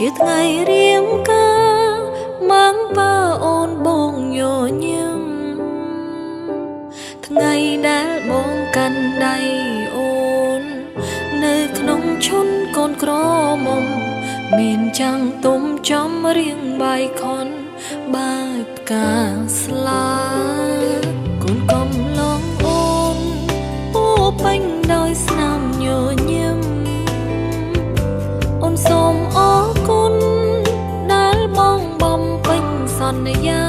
ជាថ្ងៃរៀងការម៉ាំងប៉ាអូនបងញញឹមថ្ងៃដែលបងកាន់ដៃអូននៅក្នុងឈុនកូនក្រមុំមានចាំងទុំចំរៀងបាយខុនបែបផ្កាស្លាកូនកំឡងអូនពោពេញដោយស្នាមញញឹមអូនសូមអរគុណដែលបងបំពេញសន្យា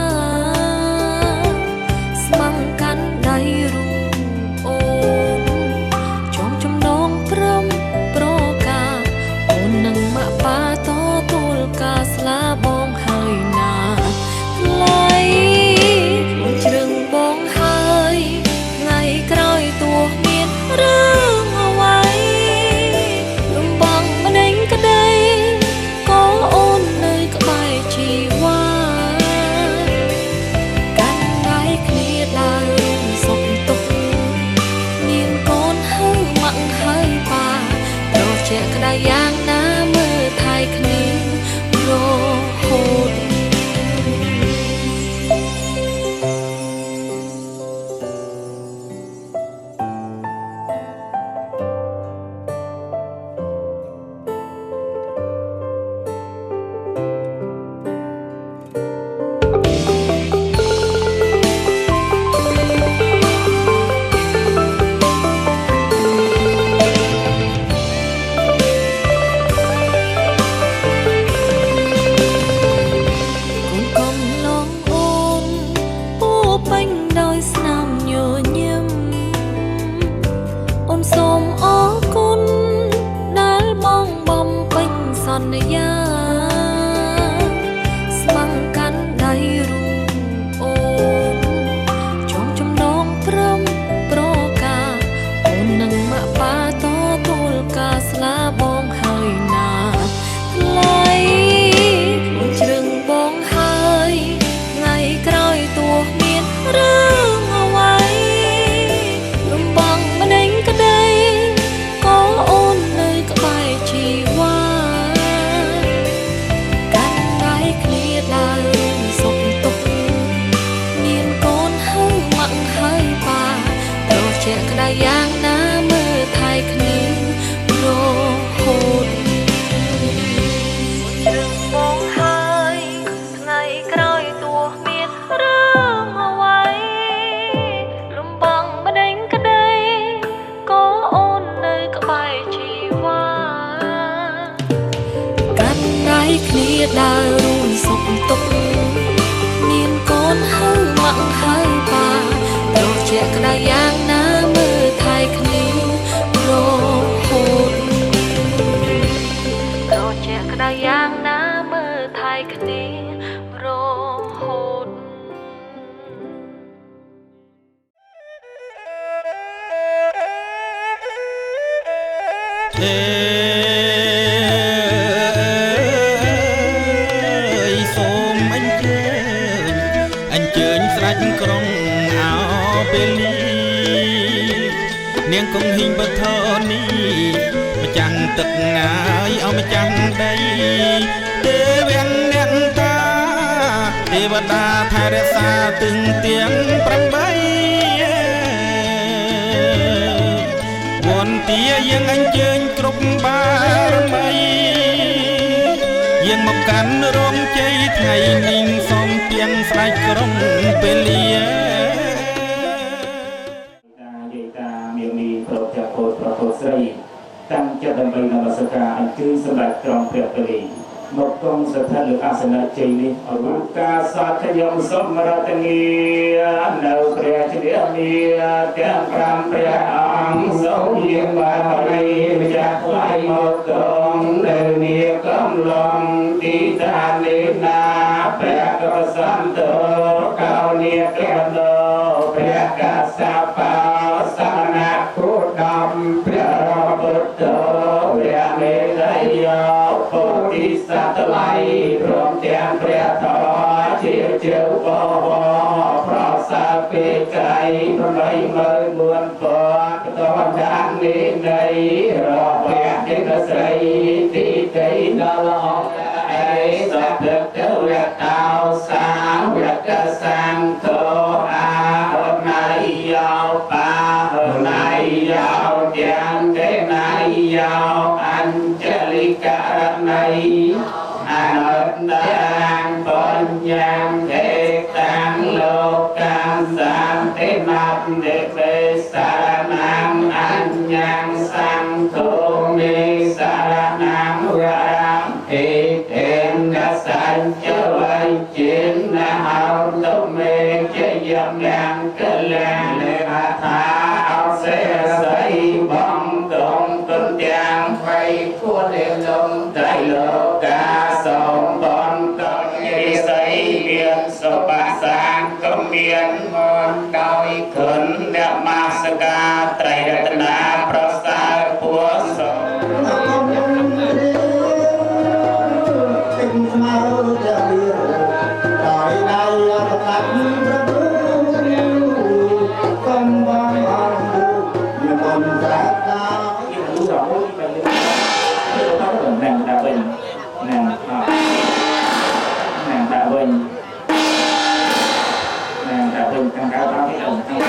ស្មង្កាន់ដៃរូបអូនចំចំណងព្រមប្រការអូននឹងមកប៉ាតទួលការស្លាបងហើយណាថ្លៃអូនជ្រឹងបងហើយថ្ងៃក្រោយទោះមានរឿងអ្វីលំបាំងម្ដេញក្ដីក៏អូននៅក្បែរជីវ៉ាកាន់ដៃគ្នាដើរសុខទុក្ខមានកូនហើយម៉ាក់ហើយប៉ាត្រជាក់ក្ដីយ៉ាងណាមើលថែគ្នារហូតសូមអរគុណដែលបងបំពេញសន្យាស្មង្កាន់ដៃរូបអូនចំចំណងព្រមប្រការអូននឹងមកប៉ាតទួលការស្លាបងហើយណាថ្លៃអូនជ្រឹងបងហើយថ្ងៃក្រោយទោះមានរឿងអ្វីលំបាំងម្ដេញក្ដីក៏អូននៅក្បែរជីវ៉ាកាន់ដៃគ្នាដើរសុខទុក្ខមានកូនហើយម៉ាក់ហើយប៉ាត្រជាក់ក្ដីយ៉ាងណាមើលថែគ្នារហូតជ្រឹងបងហើយថ្ងៃក្រោយទោះមានរឿងអ្វីលំបាំងម្ដេញក្ដីក៏អូននៅក្បែរជីវ៉ាកាន់ដៃគ្នាដើររួមសុខទុក្ខមានកូនហើយម៉ាក់ហើយប៉ាត្រជាក់ក្ដីយ៉ាងណាមើលថែគ្នារហូតត្រជាក់ក្ដីយ៉ាងណាមើលថែគ្នារហូតសូមអញ្ជើញស្ដេចក្រុងអោពេលនេះនាងគង់ហ៊ីងបធនីម្ចាំងទឹកម្ងាយឲ្យម្ចាំងដីទេវៀងអ្នកតាទេវតាថែរក្សាទឹងទៀង8វន្តាយើងអញ្ជើញគ្រប់បារមីយើងមកកាន់រោងជ័យថ្ងៃនេះសូមទៀងស្ដេចក្រុងពេលលាយាយតាមានមីប្រពន្ធកូនប្រពន្ធស្រីតាំងចិត្តដើម្បីនមស្ការអញ្ជើញសម្ដេចក្រុងព្រះពាលីមកគង់ស្ថិតលើអាសនៈជ័យនេះអវកាសសាធយមសមរតនីនៅព្រះជន្មាទាំង5ព្រះអង្គសូមយាងបារីម្ចាស់ថ្លៃមកគង់នៅនាកំឡុងទីតានេណាព្រះកសន្តោកោនីកណ្ដោព្រះកសបោសមណៈគោដំព្រះរបុទ្ធោព្រះមេរយោពុទ្ធិសត្វឡៃព្រមទាំងព្រះធម៌ជាជើបវប្រសាពេកៃ84000ពតដាននេះនៃរពះទេស្រីទីទីដល់អ พเทวตาสาวกสังโฆอาหนายยาวปาหนายยาวเตียงเทนายยาวอัญเจลิกะนายอนันตังปัญญาเทตังโลกังสันตินัตเดเปสารนังอัญญังสังโฆมิสารนังวรังเอเทนะสัญจวัยจินนะหาตุเมเจยมยังกะลังเลอาทาเอาเสสยบังตรงตุนยังไฟทั่วเดือลมไตรโลกาสมบันก็ยิสัยเมียนสปะสางก็เมียนมนโดยขุนเดมาสกาไตรรัตนาประสาทผัวสมnàng đã bình nàng đã bình càng cao bao cái đồng cao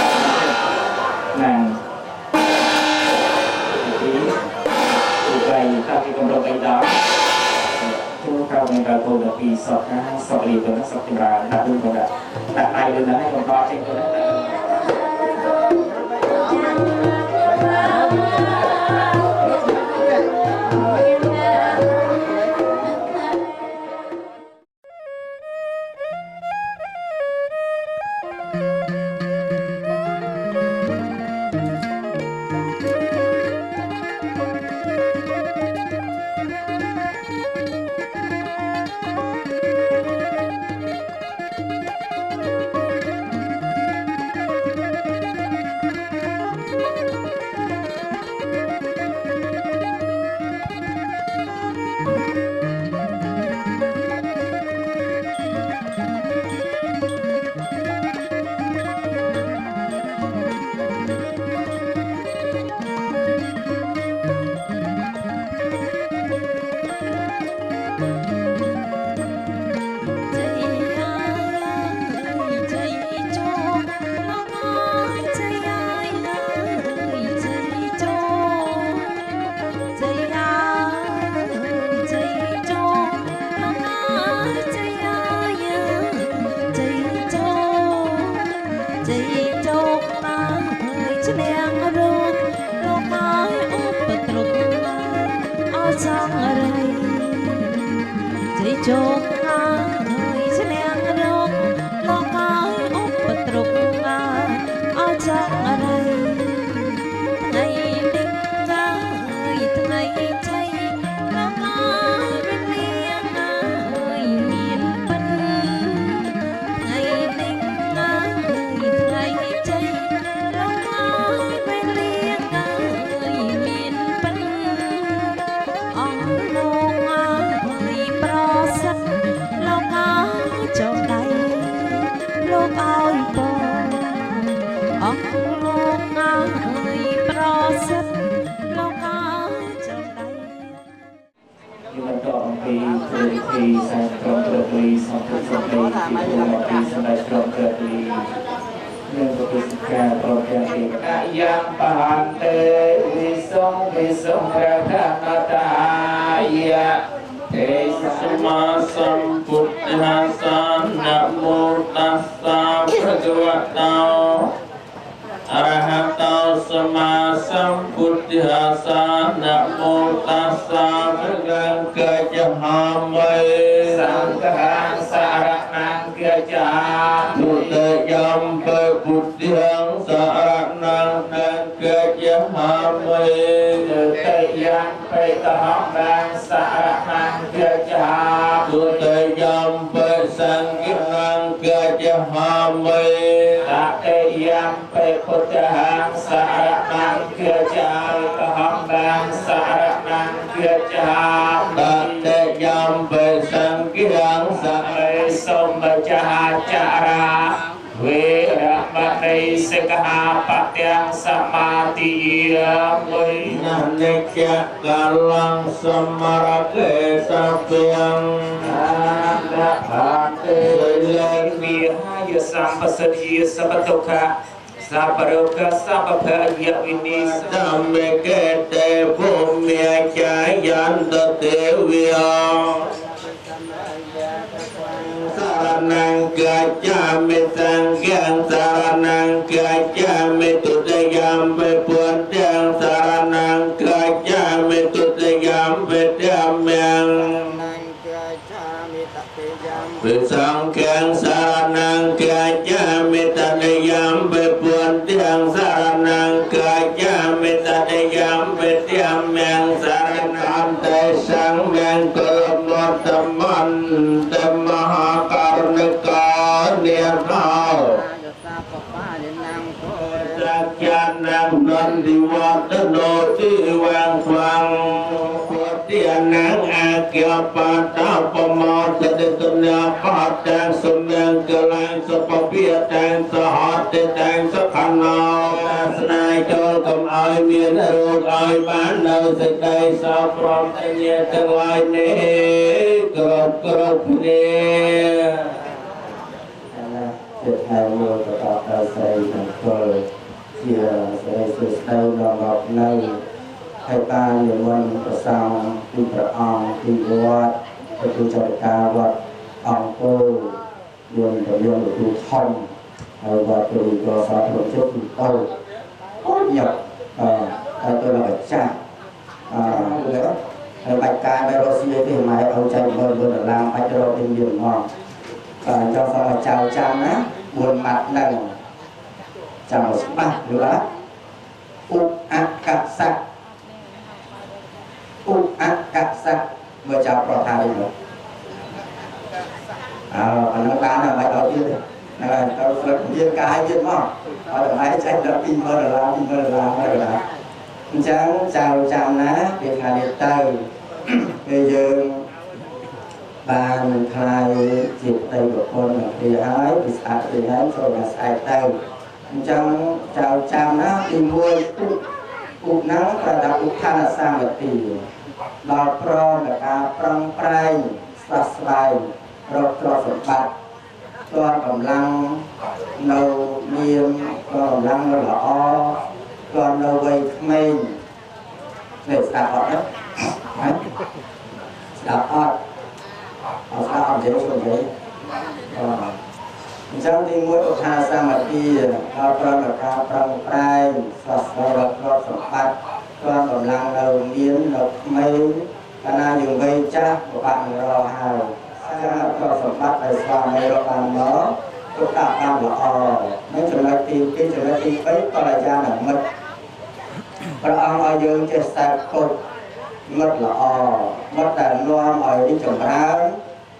nàng tụ cây ta khi cầm đầu cây đó chúng cao ngày đầu tôi được vì sọt cá sọt lì tôi nó sọt tìm ra đặt luôn còn đặt tay lên đó còn to trên tôi đó yang pahante visong ratanataya Sama sambuddhasa namo tassa bhagavato arahato sama sambuddhasa namo tassa bhagavato jahamai sangkang saranang gajah mudayam buddhang saranang gajahamai tayang petaham bang saranang gajah mudayam pesangkinang gajahamai takayam peputahang saranang gajah taham bang saranang gajah takayam pesangkinang saranang sombajacara Vira mani sekha patyang samati Yamai Nanikya kalang samarake sapiang Anda Ate Vihaya Sampasadya Sapatoka Saparoka Sapapaya Vinis Damekete bumya jayanta devya Saranang gajami sangyang saranang gajami tudayam bepuandang saranang gajami tudayam bedamyang Besangyang saranang gajami tudayam bepuandang saranang gajami tudayam bedamyang saranang tesang yang kelomot teman Mahakarnika nirnau Sakyanang nandiwatano tiwang swang Putianang akya pada pemodaditanya padang Sumyang gelang sepapiatang sehatitang sekhanau Asnai chol cầm ai miên rung ai bán nâu dịch đây sao prom thanh nhẹ tương lai nế Cực cực nế Việc này mùa của tọa ta xây thành cơ Chia xây sự sâu đỏ ngọc nơi Hai ta niệm môn của sao Kinh trở ong, kinh vọt Và kinh trở ca vật ong cô Luôn của dương của tu thông Và từ của sao thuộc trước tu tâu Có nhập Tôi là bạch cha Bạch ca bạch rô xìa thì mày ông chạy mơn là làm bạch rô bên biển ngon cho sao mà chào chăm á buồn mặt nâng chào spa nữa cắt sắc vừa chào pro thai nữa nó ta là bài đầu tiên là tao phải viên ca hai viên mà ở đây chạy là pin mơ là làm chẳng chào chăm ná việc là điện tử bây giờ bàn khai dịp tay của con thì hái bị sạch thì hái rồi là sạch tay chẳng chào chăm ná thì mua cục nắng và đặt cục than là sang một tỷ lọt pro là cả prong prai sạch bài rồi cho sạch bạc cho cầm lăng nâu miên cho cầm lăng nó là o cho nâu vây mình để sạch họ đó sạch họ sao ông dễ xuống đấy trong đi mua ô tha sa mà đi cao prong là cao prong prai sọt sọt sọt bát con còn lăng đầu miến đầu mấy na dùng vây chắc của bạn rò hào sa cho sọt bát phải xoa mấy rò bàn đó tất cả tam là mấy trường hợp tìm cái trường hợp tìm ấy có là ra là mất và ông ở dương trên sạc cột mất là mất là loa ở đi trồng rau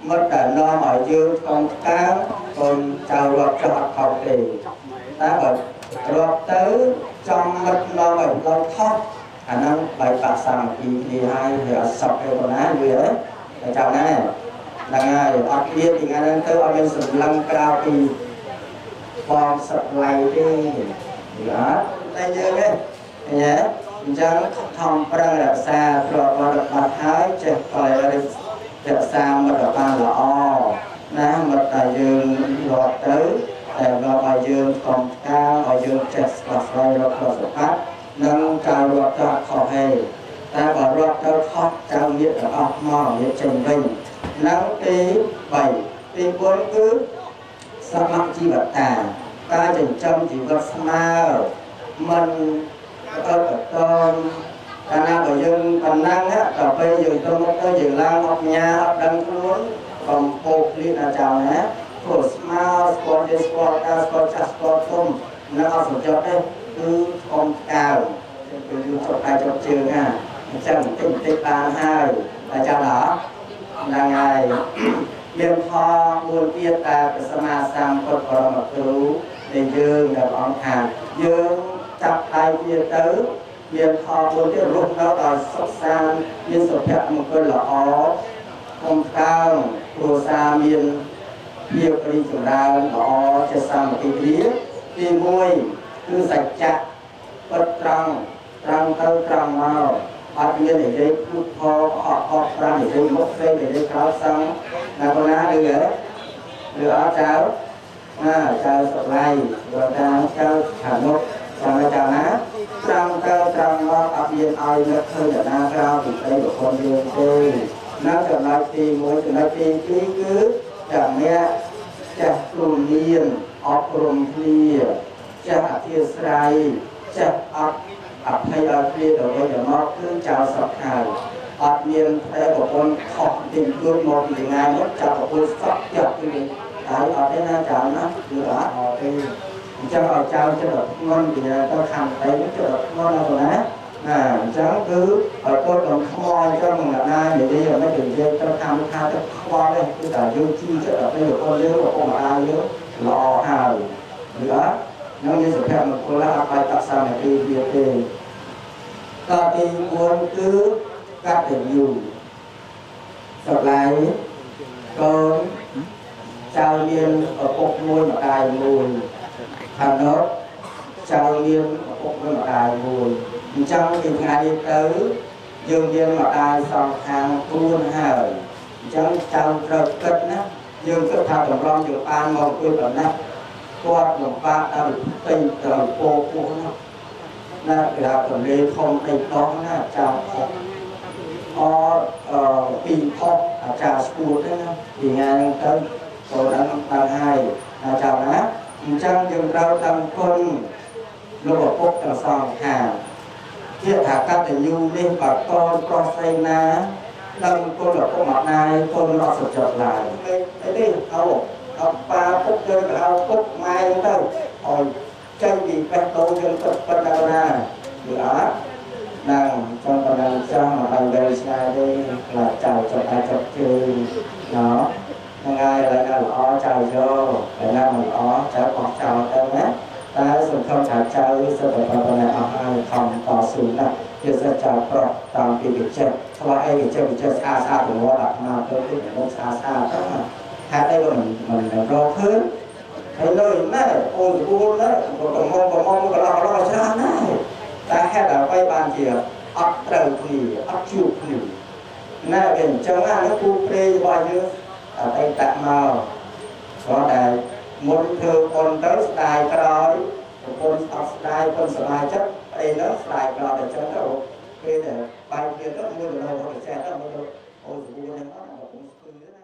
mất là no ở dương con cá con chào lọt cho học thì ta gọi lọt tới trong mất no ở lọt thóc khả năng bài bạc sàng thì hai thì ở sọc cái con á như đấy để chào này là ngay ở kia thì ngay đang tới ở bên sườn lăng cao thì con sập lầy đi đó tay dương đấy nhé chẳng thông prang là xa rồi vào được mặt thái chết coi là được xa mà được ban là ná mà tại dương lọt tới để vào bài dương còn cao ở dương chết là xoay lọt lọt được phát nâng cao lọt ra khó hề ta bảo lọt ra khóc cao nhiệt ở ọc mò nhiệt trình bình nắng tí 7 tí 4 cứ sắp mắc chi vật tà ta trình trong chỉ vật mà mình con ta na bởi dương tầm năng á ở bây giờ tôi mất tới giờ lang học nhà học đăng luôn còn bộ liên là chào nhé của smart sport sport sport sport không nó học một chút đấy cứ không cao cứ chụp hai chụp trường ha chẳng tích bàn hai là chào đó là ngày biên kho buôn tiết ta của sama sang cột cỏ mặc tú để dương là bọn hàng dương chặt hai kia tới biên kho buôn tiết rút nó vào sốc sang biên sổ phép một cái lọ không cao đồ xa miền nhiều cái chỗ ra lọ cho sang một cái đĩa đi môi cứ sạch chặt bất trăng ត្រង់ទៅត្រង់មកអត់មាននិយាយพูดพอអត់ប្រាំនិយាយមុខផ្សេងនិយាយក្រោយសឹងណាបងណាឬអត់ចៅចៅសុខឡៃបើថាចៅខាងនោះចាំចៅណាត្រង់ទៅត្រង់មកអត់មានឲ្យនឹកឃើញតាក្រៅពីព្រៃបុគ្គលយើងទេនៅចំណុចទី1ចំណុចទី2គឺចាំអ្នកចាស់គ្រូមានអប់រំគ្នាចាស់អធិស្ឋានចាស់អត់អភ័យឲ្យគ្នាទៅវិញទៅមកគឺចៅសុខហើយអត់មានតែបុគ្គលខុសទីខ្លួនមកពីថ្ងៃនោះចាប់បុគ្គលសក់ចិត្តគឺហើយអត់ទេណាចៅណាគឺអត់ទេអញ្ចឹងឲ្យចៅចិត្តធ្ងន់ពីទៅខាងតែចិត្តធ្ងន់ណាបងណាអញ្ចឹងគឺឲ្យកូនកំខ្មោចអញ្ចឹងណានិយាយមិនទៅនិយាយទៅខាងថាទៅខ្វល់ទេគឺតែយើងជីចិត្តទៅបុគ្គលយើងបុគ្គលម្ដាយយើងល្អហើយឬអត់នឹងមានសុភមង្គលអត់បាយតាក់សាមគ្គីវាទេតទី4គឺកតញ្ញូសម្លាញ់កូនចៅមានឪពុកមួយម្ដាយមួយខាងនោះចៅមានឪពុកមួយម្ដាយមួយអញ្ចឹងពីថ្ងៃនេះទៅយើងមានម្ដាយសងខាង4ហើយអញ្ចឹងចៅត្រូវគិតណាយើងគិតថាតម្រង់យើងបានមកជួយប៉ុណ្ណាគាត់លំបាកដល់ពេញទៅពោពោះណាគេថាទន្លេធំអីដងណាចាំខុសពីខុសអាចារ្យស្គួតទេណាពីថ្ងៃហ្នឹងទៅចូលដល់ហើយចាំណាអញ្ចឹងយើងត្រូវដឹងគុណលោកឪពុកទាំងសងខាងជាថាកតញ្ញូនេះបើកូនប្រុសស្រីណាដឹងគុណឪពុកម្ដាយកូនរត់សុចរិតឡើយអីទេអប៉ាពុកយើងទៅពុកម៉ែទៅឲ្យចេញពីបេះដូងយើងទៅប៉ុណ្ណាណាគឺអត់នឹងtrong phần làm sao mà bằng đời xa đây là chào cho ai cho chơi nó ngay lại là ó chào vô lại là mình ó cháu có chào đâu nhé ta dùng không chào chào sẽ phải vào này ở hai phòng tỏ xuống này kia sẽ chào pro tạm bị chết sau ai bị chết xa xa của nó đặt mà tôi thích nó xa xa đó hai đây mình rô khứ thấy nơi này ôi buồn đấy còn mong cái lo xa này ta hay là quay bàn kia ấp trầu thì ấp chụp thì nè biển trong nó cu phê bao nhiêu ở đây tạm màu có đại muốn thưa con tới đài còi con đài con sài chất đây nó đài còi để cho nó phê để bay kia rất mua được đâu để xe rất mua được ôi buồn lắm nó cũng cứ nữa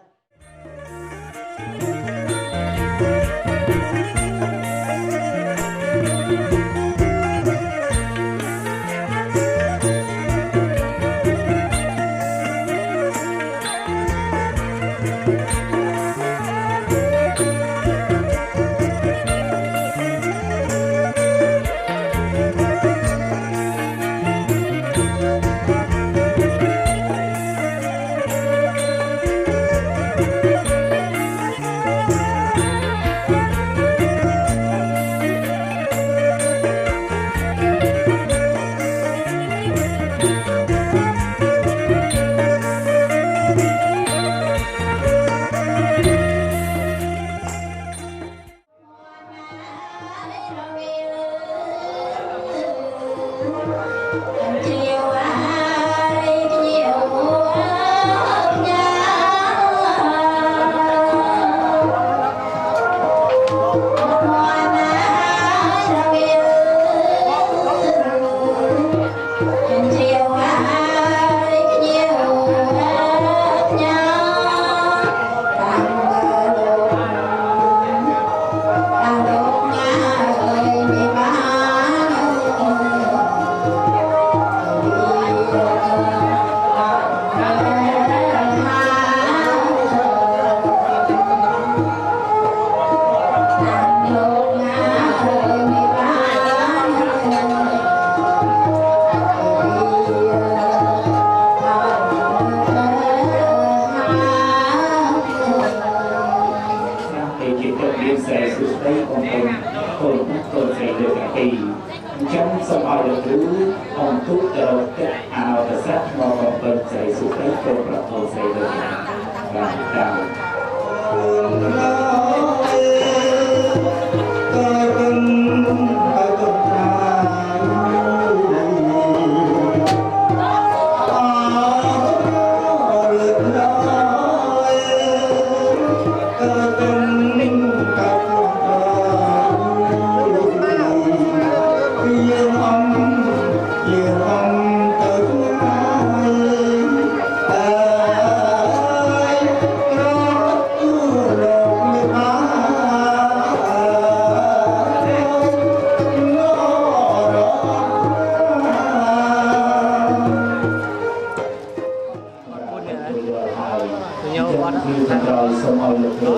គឺខាងក្រោយសូមឲ្យលោកគ្រូ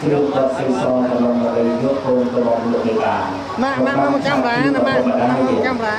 គ្រូគាត់សិក្សាកន្លងមកយកកូនទៅមកលោកនេះបានមកចាំឡាណាមកចាំឡា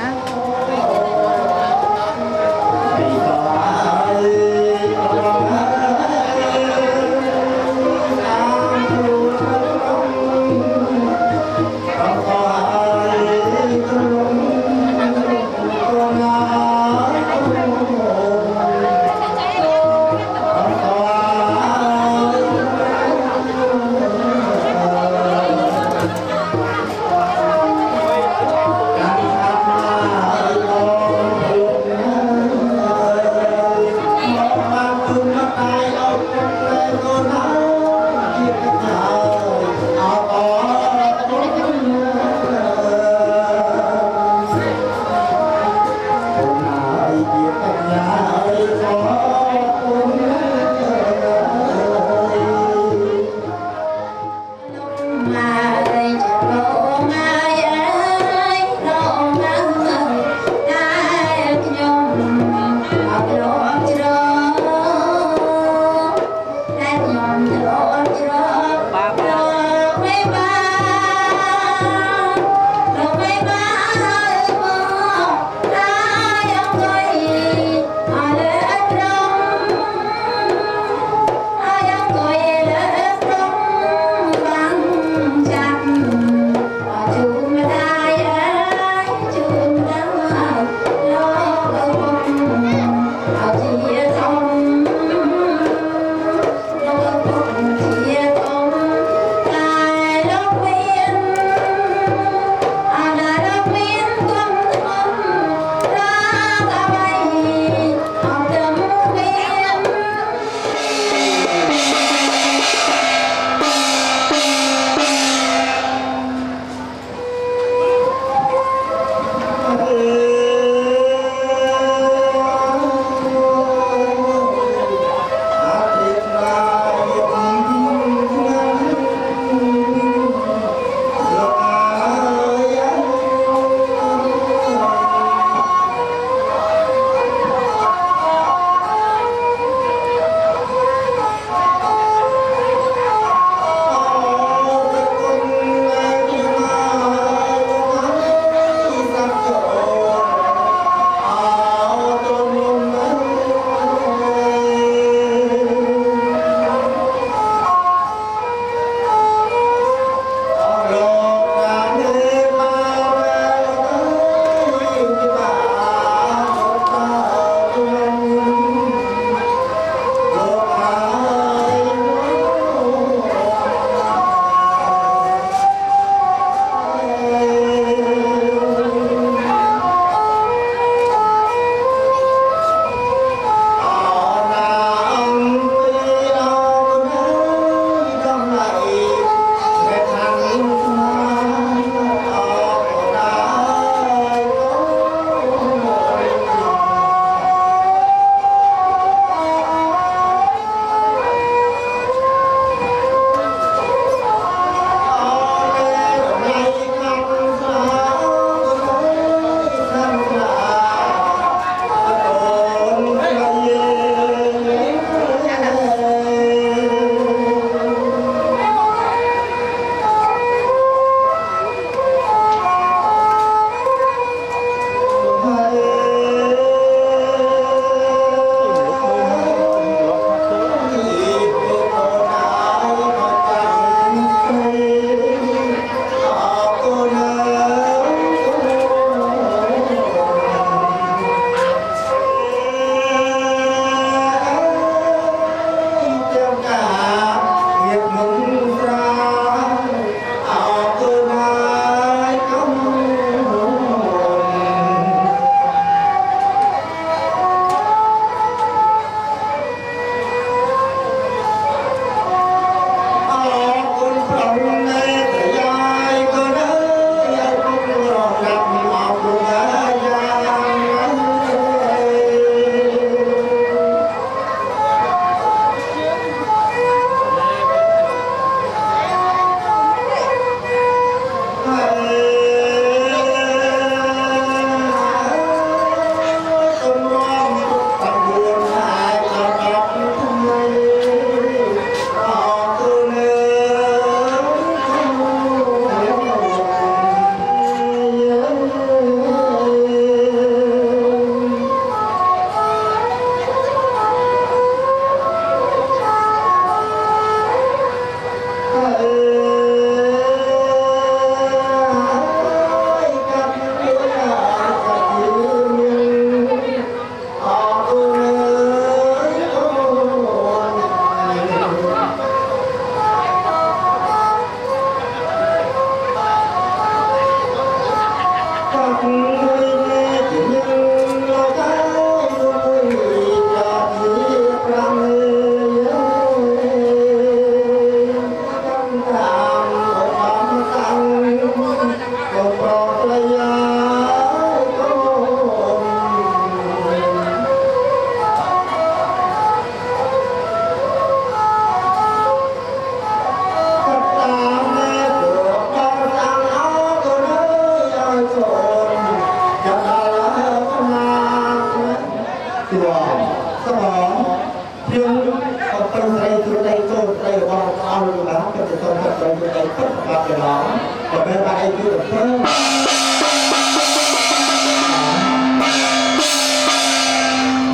ពិតបាត់កន្លងក៏ពេលបានអីគឺទៅព្រឹង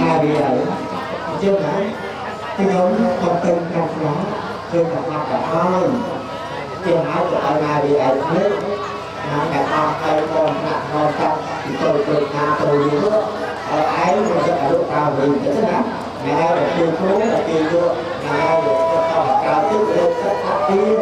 ហើយវាជាណាខ្ញុំកំពុងក្នុងក្នុងគឺកំពុងតែហើយជាហើយទៅឲ្យណាវាឯងនេះណាតែអស់ទៅបងណាស់មកចាប់ពីទៅថាទៅយូរឲ្យឯងមិនចិត្តរូបការវិញទេណាngày nay là tiêu thú là tiêu thua ngày nay là cho cao chức lên tất cả tiêu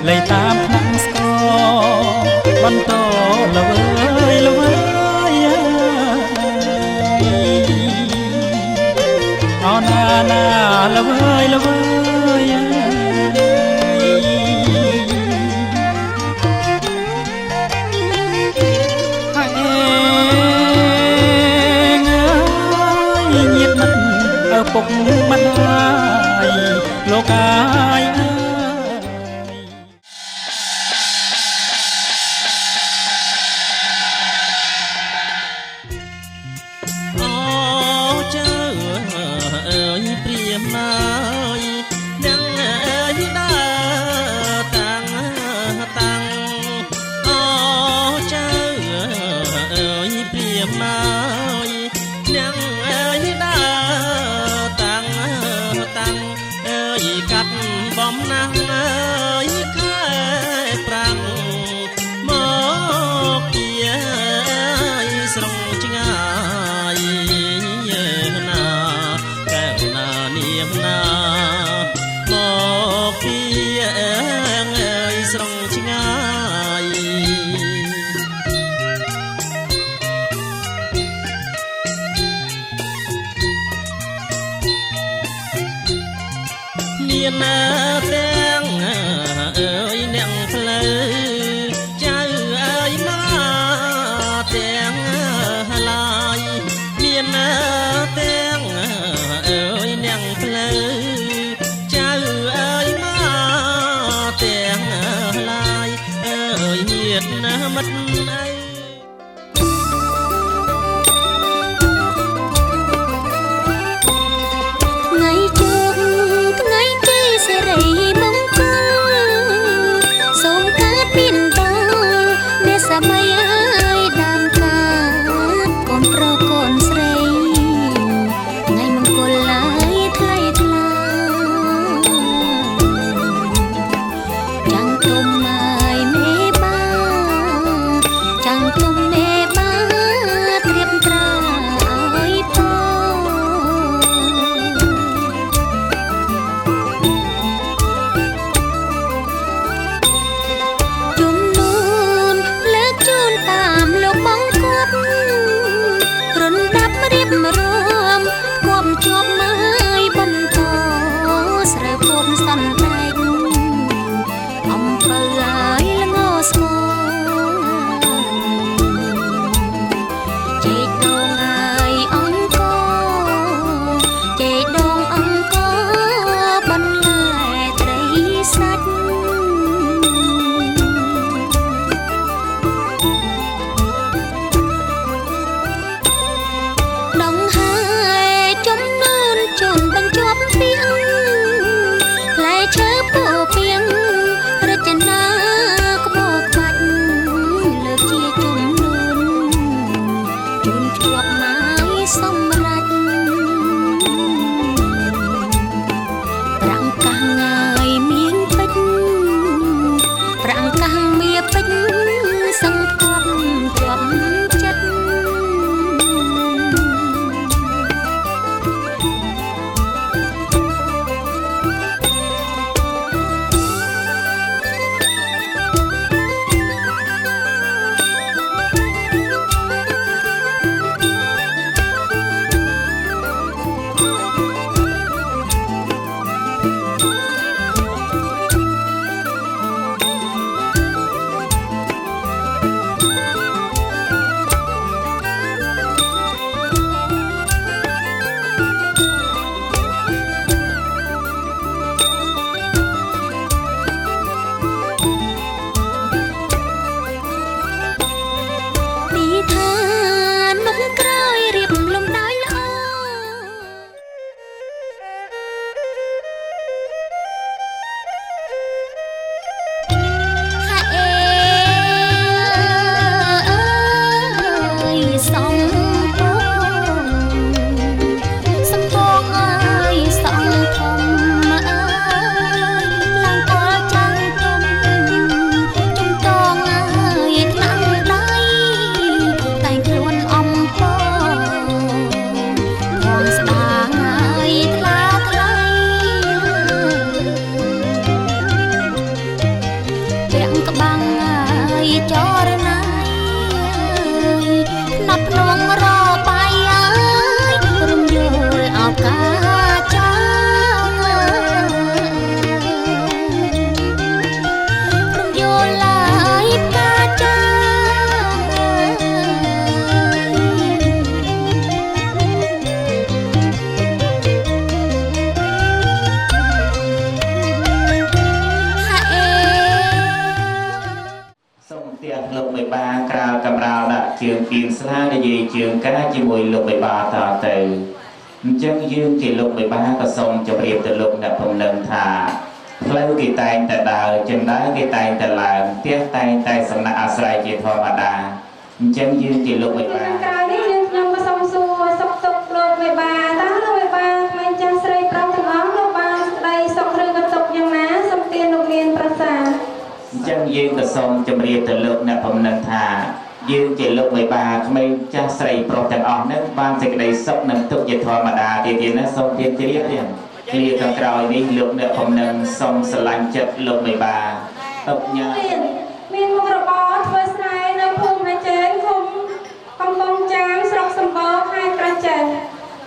lây tam nắng score ណាល្វើយល្វើយហើយអេងអើយញាតិមិត្តឪពុកម្ដាយលោកអាយបំណាំងអើយខែប្រាំងមកពីស្រុងឆ្ងាយណាកែវណានាងណាមកពីស្រុងឆ្ងាយមានណាទាំងអើយអ្នកផ្លូវចៅអើយណាទាំងឡាយមានណាទាំងអើយអ្នកផ្លូវចៅអើយណាទាំងឡាយអើយញាតិណាមិត្តអើយថ្ងៃជោគថ្ងៃគេសេរីមក ជើងពីនស្លានិយាយជើងកាជាមួយលោកបិបាតទៅអញ្ចឹងយើងជាលោកបិបាក៏សូមជម្រាបទៅលោកអ្នកពំនឹងថាផ្លូវគេតែងតែដើរចិនដើរគេតែងតែឡើងផ្ទះតែងតែសំណាក់អាស្រ័យជាធម្មតាអញ្ចឹងយើងជាលោកបិបាក្រោយនេះយើងខ្ញុំក៏សូមសួរសុខទុក្ខលោកបិបាតើលោកបិបាក្មេងចាស់ស្រីប្រុសទាំងអស់លោកបានស្ដីសុខឬក៏ទុក្ខយ៉ាងណាសូមទានលោកមានប្រសាទអញ្ចឹងយើងក៏សូមជម្រាបទៅលោកអ្នកពំនឹងថាយើងជាលោកបិបាក្មេងចាស់ស្រីប្រុសទាំងអស់ហ្នឹងបានសេចក្តីសុខនិងទុក្ខជាធម្មតាទៀតណាសូមទានជ្រាបទៀតគ្រាខាងក្រោយនេះលោកអ្នកពំនឹងសូមស្រឡាញ់ចិត្តលោកបិបាទុកញ៉ាំមានមុខរបរធ្វើស្រែនៅភូមិណាជើងឃុំកំពង់ចាមស្រុកសម្បូរខេត្តក្រចេះ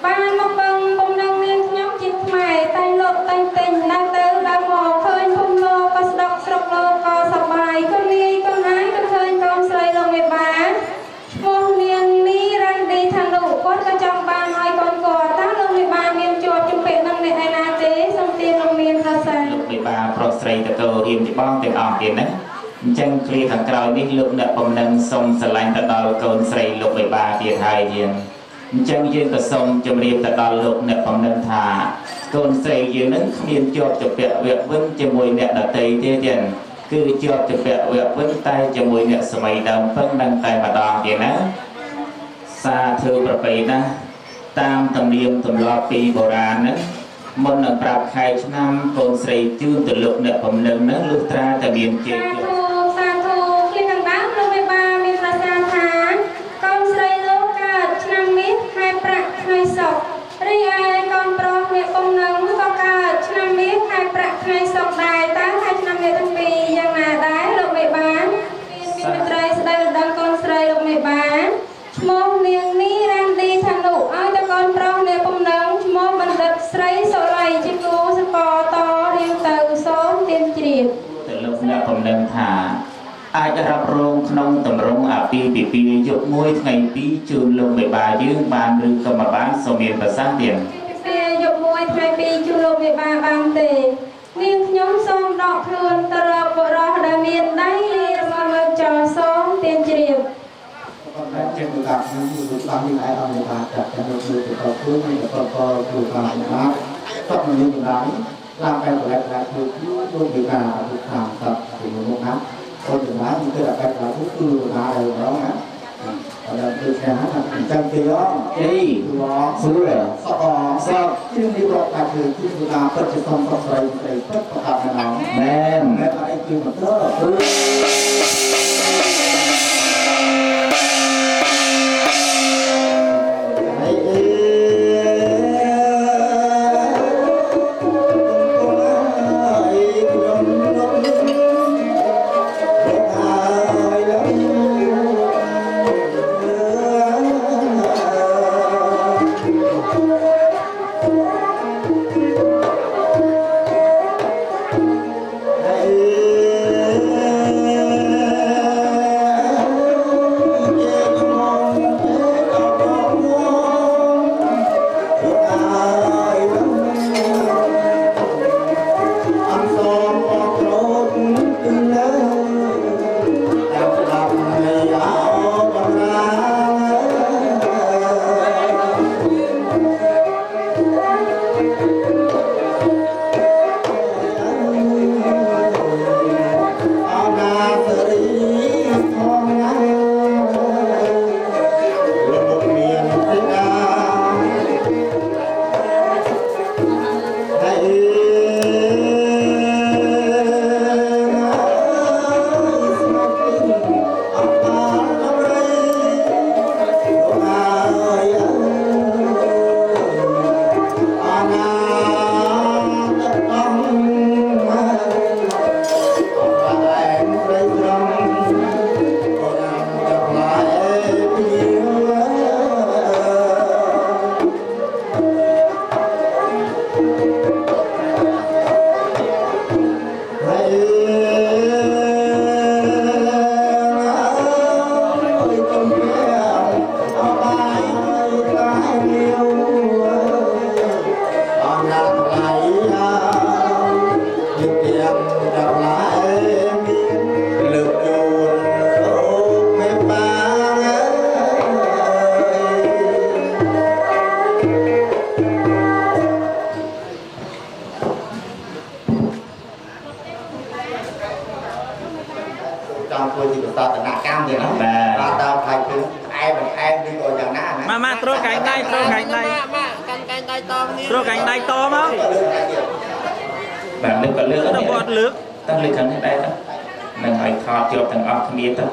បានមកបឹងពំនឹងនាងខ្ញុំជាខ្មែរតែលោកតែងទិញដើរទៅដើរមកឃើញភូមិលោកក៏ស្ដុកស្រុកលោកក៏សប្បាយកូននាយកូនអាយក៏ឃើញកូនស្រីលោកបិបាឈ្មោះនាងនីរ៉ាន់ឌីថានុគាត់ក៏ចង់បានឲ្យកូនគាត់តើលោកបិបាមានជាប់ជំពាក់នឹងអ្នកឯណាទេសូមទានលោកមានប្រសាទលោកបិបាប្រុសស្រីតកោរៀមជាបងទាំងអស់ទៀតណាអញ្ចឹងគ្រាខាងក្រោយនេះលោកអ្នកពំនឹងសូមស្រឡាញ់ទៅដល់កូនស្រីលោកបិបាទៀតហើយយើងអញ្ចឹងយើងក៏សូមជម្រាបទៅដល់លោកអ្នកពំនឹងថាកូនស្រីយើងនឹងគ្មានជាប់ជំពាក់វគ្គវិនជាមួយអ្នកដតីទេទៀតគឺជាប់ជំពាក់វគ្គវិនតែជាមួយអ្នកសម័យដើមពឹងនឹងតែម្ដងទៀតណាសាធុប្រពៃណាតាមទំនៀមទម្លាប់ពីបុរាណហ្នឹងមុននឹងប្រាប់ខែឆ្នាំកូនស្រីជូនទៅលោកអ្នកពំនឹងហ្នឹងលុះត្រាតែមានជ័យសាធុគេខាងដើមលោកបិបាមានប្រសាសន៍ថាកូនស្រីលោកកើតឆ្នាំនេះខែប្រាក់ថ្ងៃសុក្ររីឯកូនប្រុសអ្នកពំនឹងក៏កើតឆ្នាំនេះខែប្រាក់ថ្ងៃសុក្រដែរតើខែឆ្នាំនេះទាំងពីរយ៉ាងណាដែរលោកបិបាមានមិត្តរីស្ដីដល់កូនស្រីលោកបិបាឈ្មោះនាងនីរ៉ាន់ឌីថានុឲ្យតែកូនប្រុសអ្នកពំនឹងឈ្មោះបណ្ឌិតស្រីសុល័យជាគូសកតរៀងទៅសូមទានជ្រាបទៅលោកអ្នកពំនឹងថាអាចរ៉ាប់រងក្នុងតម្រង់អាពីពីពីយប់មួយថ្ងៃពីរជូនលោកបិបាយើងបានឬក៏មិនបានសូមមានប្រសាសន៍ទៀតពីយប់មួយថ្ងៃពីរជូនលោកបិបាបានទេនាងខ្ញុំសូមដកខ្លួនទៅរកបុរសដែលមានដៃរបស់លោកចោលសូមទានជ្រាបcòn đang trên đường gặp những người bạn như ai ở người bạn đặt cho một người từ phương hay là con từ bạn đó tập mình như vậy làm cái của lại từ luôn bị cả được làm tập thì một tháng con từ đó những cái là cái là thứ tư là rồi đó á là từ sáng là trăm kia đó đi đó xứ rồi sao chứ đi vào cả từ chứ người ta tất cả xong xong rồi thì tất cả cái nào nên là anh chưa mà đó ព្រោះកាញ់ដៃតមក បាទលើកក៏លើក ទៅបត់លើក តើលើកខាងនេះដែរតើនឹងឲ្យថតជាប់ទាំងអស់គ្នាទៅ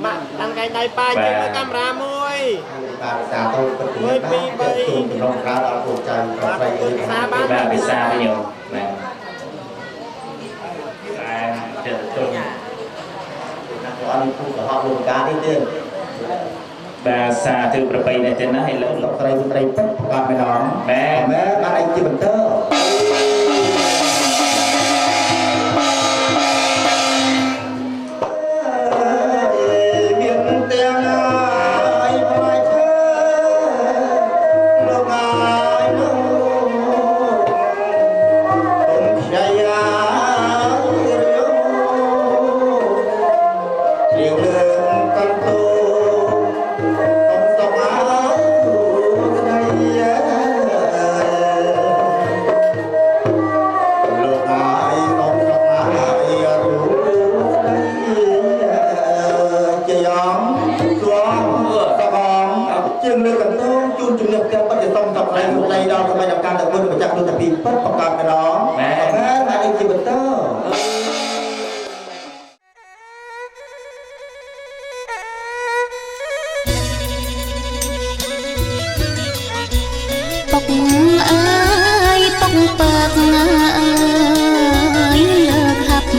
ម៉ាក់តាំងកាយដៃប៉ាជិះកាមេរ៉ាមួយ បាទសាទៅពិតជាទូនក្នុងក្រៅដល់ពួកចៅប្រស័យអី បាទភាសាវិញបាទតែចិត្តទុំ អត់ពុកកុហកលោកកានេះទេ បាទសាទិប្របីនេះទេណាឥឡូវ លោកស្រីពិតប្រកាសម្ដង បាទ មែនបានឯងជាបន្តជាងលើកកន្តងជូនជំនឿទាំងបច្ចុប្បន្នសម្រាប់លោកស្រីដល់សម័យដល់ការទៅមុនម្ចាស់លោកតាពីពិតប្រកាសម្ដងមែនបានជាបន្ត តុកអើយតុកពើកអើយលើកហាប់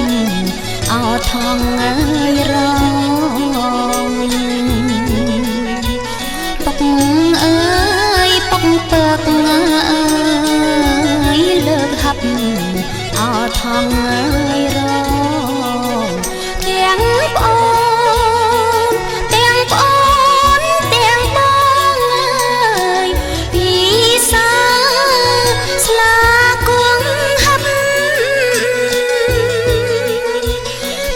អោថងអើយរងតុកអើយតុកពើកអើយលើកហាប់អោថងអើយរងទាំងប្អូនទាំងប្អូនទាំងបងអើយ ស្លាគងហាប់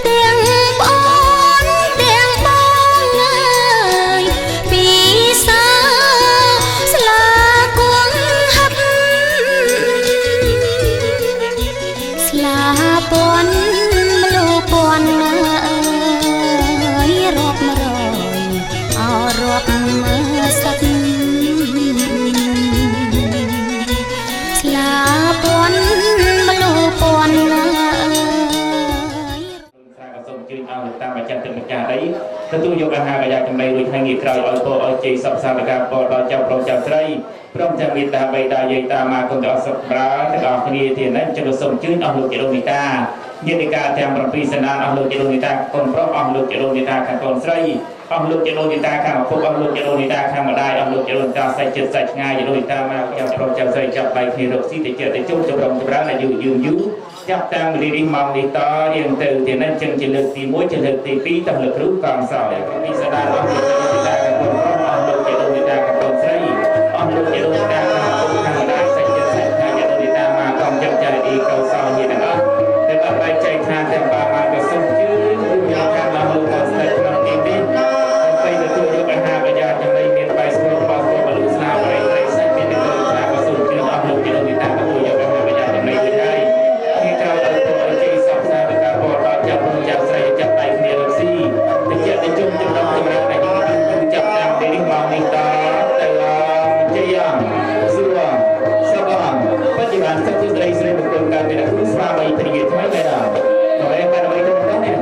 ទាំងប្អូនទាំងបងអើយពីសាស្លាគងហាប់ស្លាពន់មលូពន់អើយរាប់មរយអោរាប់មើសឹក ស្លាពន់មលូពន់អើយ សូមជឿអស់តាមបច្ចេកទេសម្ចាស់ដីទទួលយកអាហារកាយាចំណីរួចហើយងាកក្រោយឲ្យពោឲ្យជ័យសពសាធការពោដល់ចាំប្រុសចាំស្រីព្រមទាំងមេត្តាបិតាយាយតាម៉ាគុំទាំងអស់សុខប្រាទាំងអស់គ្នាទៀតណាចឹងសូមជឿអស់លោកជាលោកនីតាញាតិការទាំង7សណ្ដានអស់លោកជាលោកនីតាកូនប្រុសអស់លោកជាលោកនីតាខាងកូនស្រីអស់លោកជាលោកនីតាខាងឪពុកអស់លោកជាលោកនីតាខាងម្ដាយអស់លោកជាលោកនីតាសាច់ចិត្តសាច់ឆ្ងាយជាលោកនីតាម៉ាចាំប្រុសចាំស្រីចាប់ដៃគ្នារកស៊ីទៅចិត្តទៅជុំចម្រុងចម្រើនអាយុយូរយូរចាប់តាំងពីនេះមកនេះតរៀងទៅទៀតណាចឹងជាលើកទី1ជាលើកទី2តាមលើកគ្រូកំសោយពីសណ្ដានអស់លោកជាលោកនីតាខាងកូនប្រុសអស់លោកជាលោកនីតាខាងកូនស្រីអស់លោកជាលោកនីតាខាងឪពុកខាងម្ដាយសាច់ចិត្តសាច់ឆ្ងាយជាលោកនីតាម៉ាកំចាំចារីកោសោញាទាំងអស់ដែលបានបែកចែកថាទាំងបាមកក៏សូមជឿយ៉ាងខាងដល់លោកក៏ស្ដេចក្នុងទីនេះទៅទទួលយកអាហារកាយាចំណីមានបាយស្រួលរបស់ស្រួលបលូស្លាបរិយត្រីសាច់មានទៅថាក៏សូមជឿអស់លោកជាលោកនីតាទទួលយកអាហារកាយាចំណីរួចហើយទីក្រោយដល់ទៅជ័យសពសាធការពលដល់ចាប់ព្រមចាប់ស្រីចាប់ដៃគ្នារកស៊ីទៅជាទៅជុំចំណងចម្រើនដែលយើងចាប់តាមពេលនេះមកនេះតទៅជ័យសួរសបបបច្ចុប្បន្នសិទ្ធិស្រីស្រីបុគ្គលការមានគ្រូស្វាមីព្រាថ្មីដែរដល់ហើយបានអ្វីទៅដល់នេះ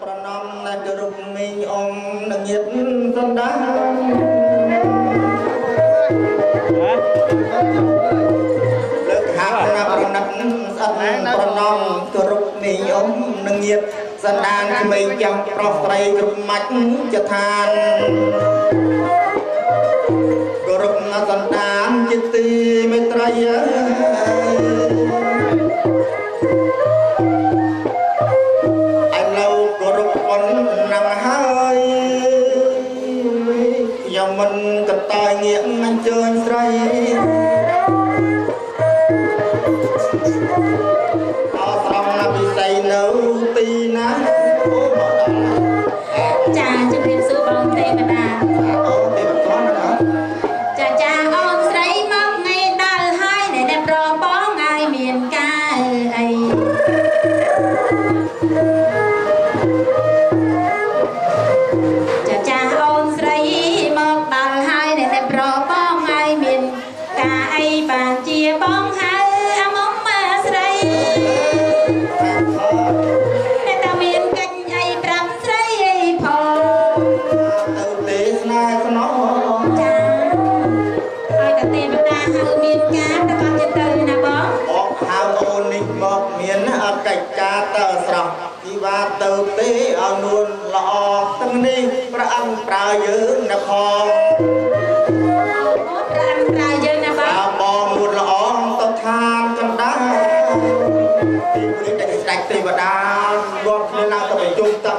ប្រណំណាស់រូបមីងអមនឹងញាតសន្តានលើកហាប់ណាប្រណិតស្អិតប្រណំទៅរូបមីងអមនឹងញាតសន្តានក្មេងចាំប្រុសស្រីគ្រប់ម៉ាច់ចឋានគោរពណាសន្តានជាទីមេត្រីខ្ញុំមិនកតើងាកអញ្ជើញស្រីអស្រងណាពិសីនៅទីណាអូមកដល់ ចាជំរាបសួរបងទេវតា អូទេវតាណា ចាចាអូនស្រីមកថ្ងៃដល់ហើយនៅប្របងហើយមានការអី สนอง ចាឲ្យតែទេវតាហៅមានការតែគាត់ចិត្តទៅណាបង អបហៅអូននេះមកមានអត់កិច្ចការទៅស្រស់ជីវ៉ាទៅទេឲ្យនួនល្អទាំងនេះព្រះអង្គប្រើយើងណាផង អូប្រាំប្រាយើងណាបង បើបងនួនល្អទៅឋានកណ្ដាលទីព្រះតែស្ដេចទេវតាគាត់គ្នាឡើងទៅប្រជុំតា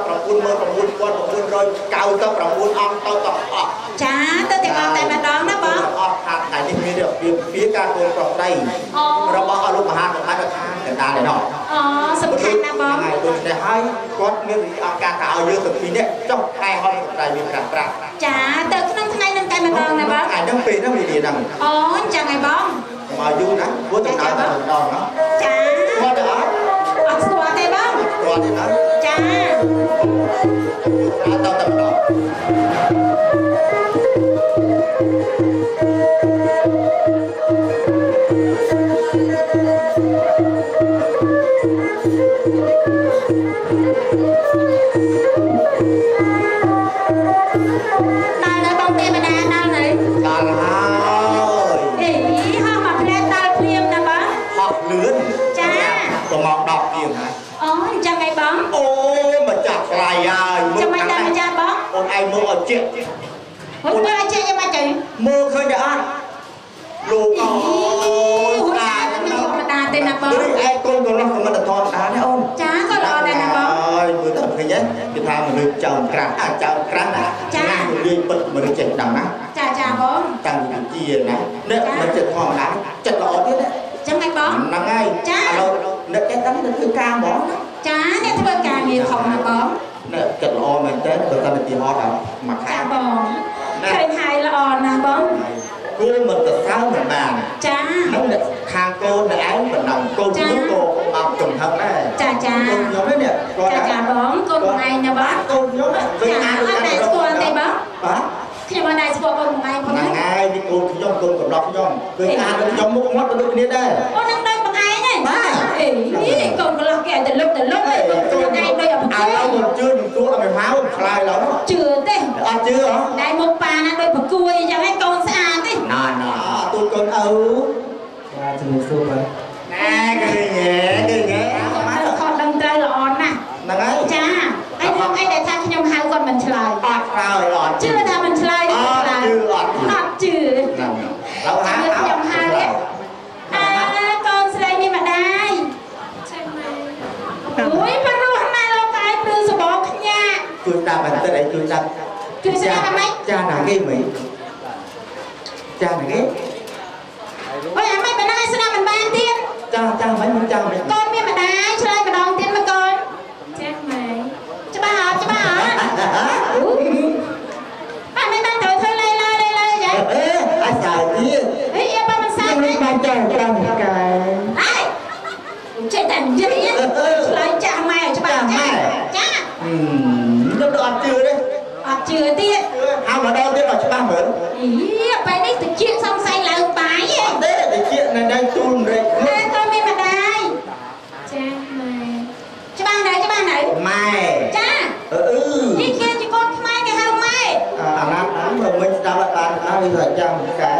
99999 អង្គទៅតអស់ ចាទៅតែបងតែម្ដងណាបង អត់ខាតតែនេះមានរបៀបពីការគោរពប្រដីរបស់អលោកមហាសម្បត្តិខាងកណ្ដាលឯណោះ អូសំខាន់ណាបង ហើយដូច្នេះហើយគាត់មានឱកាសថាឲ្យយើងទៅពីនេះចុះខែហត់តែមានប្រាប្រាស់ ចាទៅក្នុងថ្ងៃនឹងតែម្ដងណាបង ថ្ងៃហ្នឹងពេលហ្នឹងវានេះហ្នឹង អូអញ្ចឹងហើយបង មកយូរណាស់ព្រោះដំណើរទៅម្ដងណា ចា គាត់ទៅអត់ អត់ស្គាល់ទេបង គាត់ទេណា ចា ទៅតែម្ដង ដល់នៅបងទេវតាដល់នៅ ដល់ហើយ អីហោះមកផ្លែដល់ព្រាមណាបង ហត់លឿន ចា ទៅមក10ទៀងហើយ អូអញ្ចឹងហើយបង អូម្ចាស់ថ្លៃហើយ ចាំមិនដល់ម្ចាស់បង អូនឯងមើលឲ្យជិះ ហូបទៅឲ្យជិះយ៉ាងម៉េចទៅ មើលឃើញតែអត់លោកអូយ ហូប ស្អា តែ ត មិន ណាស់ ធម្មតាទេណាបង ឬឯងកូនក៏លោះមិនធម្មតាទេអូន ចាក៏ល្អដែរណាបង អើយមើលទៅឃើញទេគេថាមនុស្សចោមក្រាស់អាចោមក្រាស់ណាណានិយាយពិតមនុស្សចេះដឹងណា ចាចាបង តាំងពីជាណានេះមិនចិត្តធម្មតាចិត្តល្អទៀតណា ចឹងហើយបង ហ្នឹងហើយឥឡូវអ្នកចេះដឹងទៅធ្វើការហ្មង ចាអ្នកធ្វើការងារធំណាបង នេះចិត្តល្អមែនតើបើតាទីហត់ដល់មួយខែ ចាបងឃើញហើយល្អណាស់បង គួរមិនទៅសើមិនបាន ចា ហើយខាងកូនឯងបណ្ដំកូនខ្ញុំក៏មកចំហឹងដែរ ចាចា កូនខ្ញុំនេះគាត់ ចាចាបងកូនបងឯងណាបង កូនខ្ញុំវិញ ចា អាន អត់ដែរស្គាល់ទេបង បាទ ខ្ញុំអត់ដែរស្គាល់កូនបងឯងផង ហ្នឹងហើយនេះកូនខ្ញុំកូនកំឡោះខ្ញុំគឺអានខ្ញុំមុខមាត់ទៅដូចគ្នាដែរ អូនឹងដូចបងឯងហ្នឹង បាទ អីកូនកន្លោះគេទៅលឹកទៅលឹកឯងកូនឯងដូចអប ឥឡូវមិនជឿនឹងទួឲ្យមកខ្លាយឡើយ ជឿទេ អត់ជឿហ៎ ដៃមុខប៉ាណាដូចប្រគួយអញ្ចឹងឯងកូនស្អាតទេ ណ៎ណ៎ទូកូនឪបាទជំរាបសួរបាទណែឃើញទេឃើញទេ មកខតដឹងត្រូវល្អណាស់ ហ្នឹងហើយ ចាឯងមកឯងដែលថាខ្ញុំហៅគាត់មិនឆ្លើយ អត់ក្រោយអត់ ជឿថាមិនឆ្លើយទេឆ្លើយអត់ជឿ ហ្នឹងเราหา ខ្ញុំហៅទេកូនស្រីនេះម្ដាយអូយប៉ារស់ណាស់លោកកាយព្រឺសបោខ្ញាក់ ជួយដាក់បន្តិចឲ្យជួយដាក់ ជួយស្ដាប់ម៉េច ចាណាគេមិញចាណាគេ អូយអាម៉េចបណ្ដាយស្ដាប់មិនបានទៀត ចាមិញមិញ កូនមានម្ដាយឆ្លើយម្ដងទៀតមកកូនចាស់ម៉ែច្បាស់អត់ច្បាស់អត់អូប៉ាមិនបានត្រូវធ្វើលេងឡើយយាយ អាសាទៀត អីអីប៉ាមិនសាច់ទេ បានចាកាយ អើយចេះតែនិយាយឆ្លើយចាស់ម៉ែច្បាស់ចាចា ខ្ញុំទៅអត់ជឿទេ អត់ជឿទៀត ហៅម្ដងទៀតអត់ច្បាស់មើល អីពេលនេះតិចសង្ស័យឡើងបាយហ៎ ទេតែជានៅទូលរែក ម៉ែកូនមានម្ដាយចាម៉ែច្បាស់នៅ ម៉ែ ចា នេះគេជាកូនខ្មែរគេហៅម៉ែ អាណាត់ហ្នឹងមិនស្ដាប់បានណាវាថាចាំកែ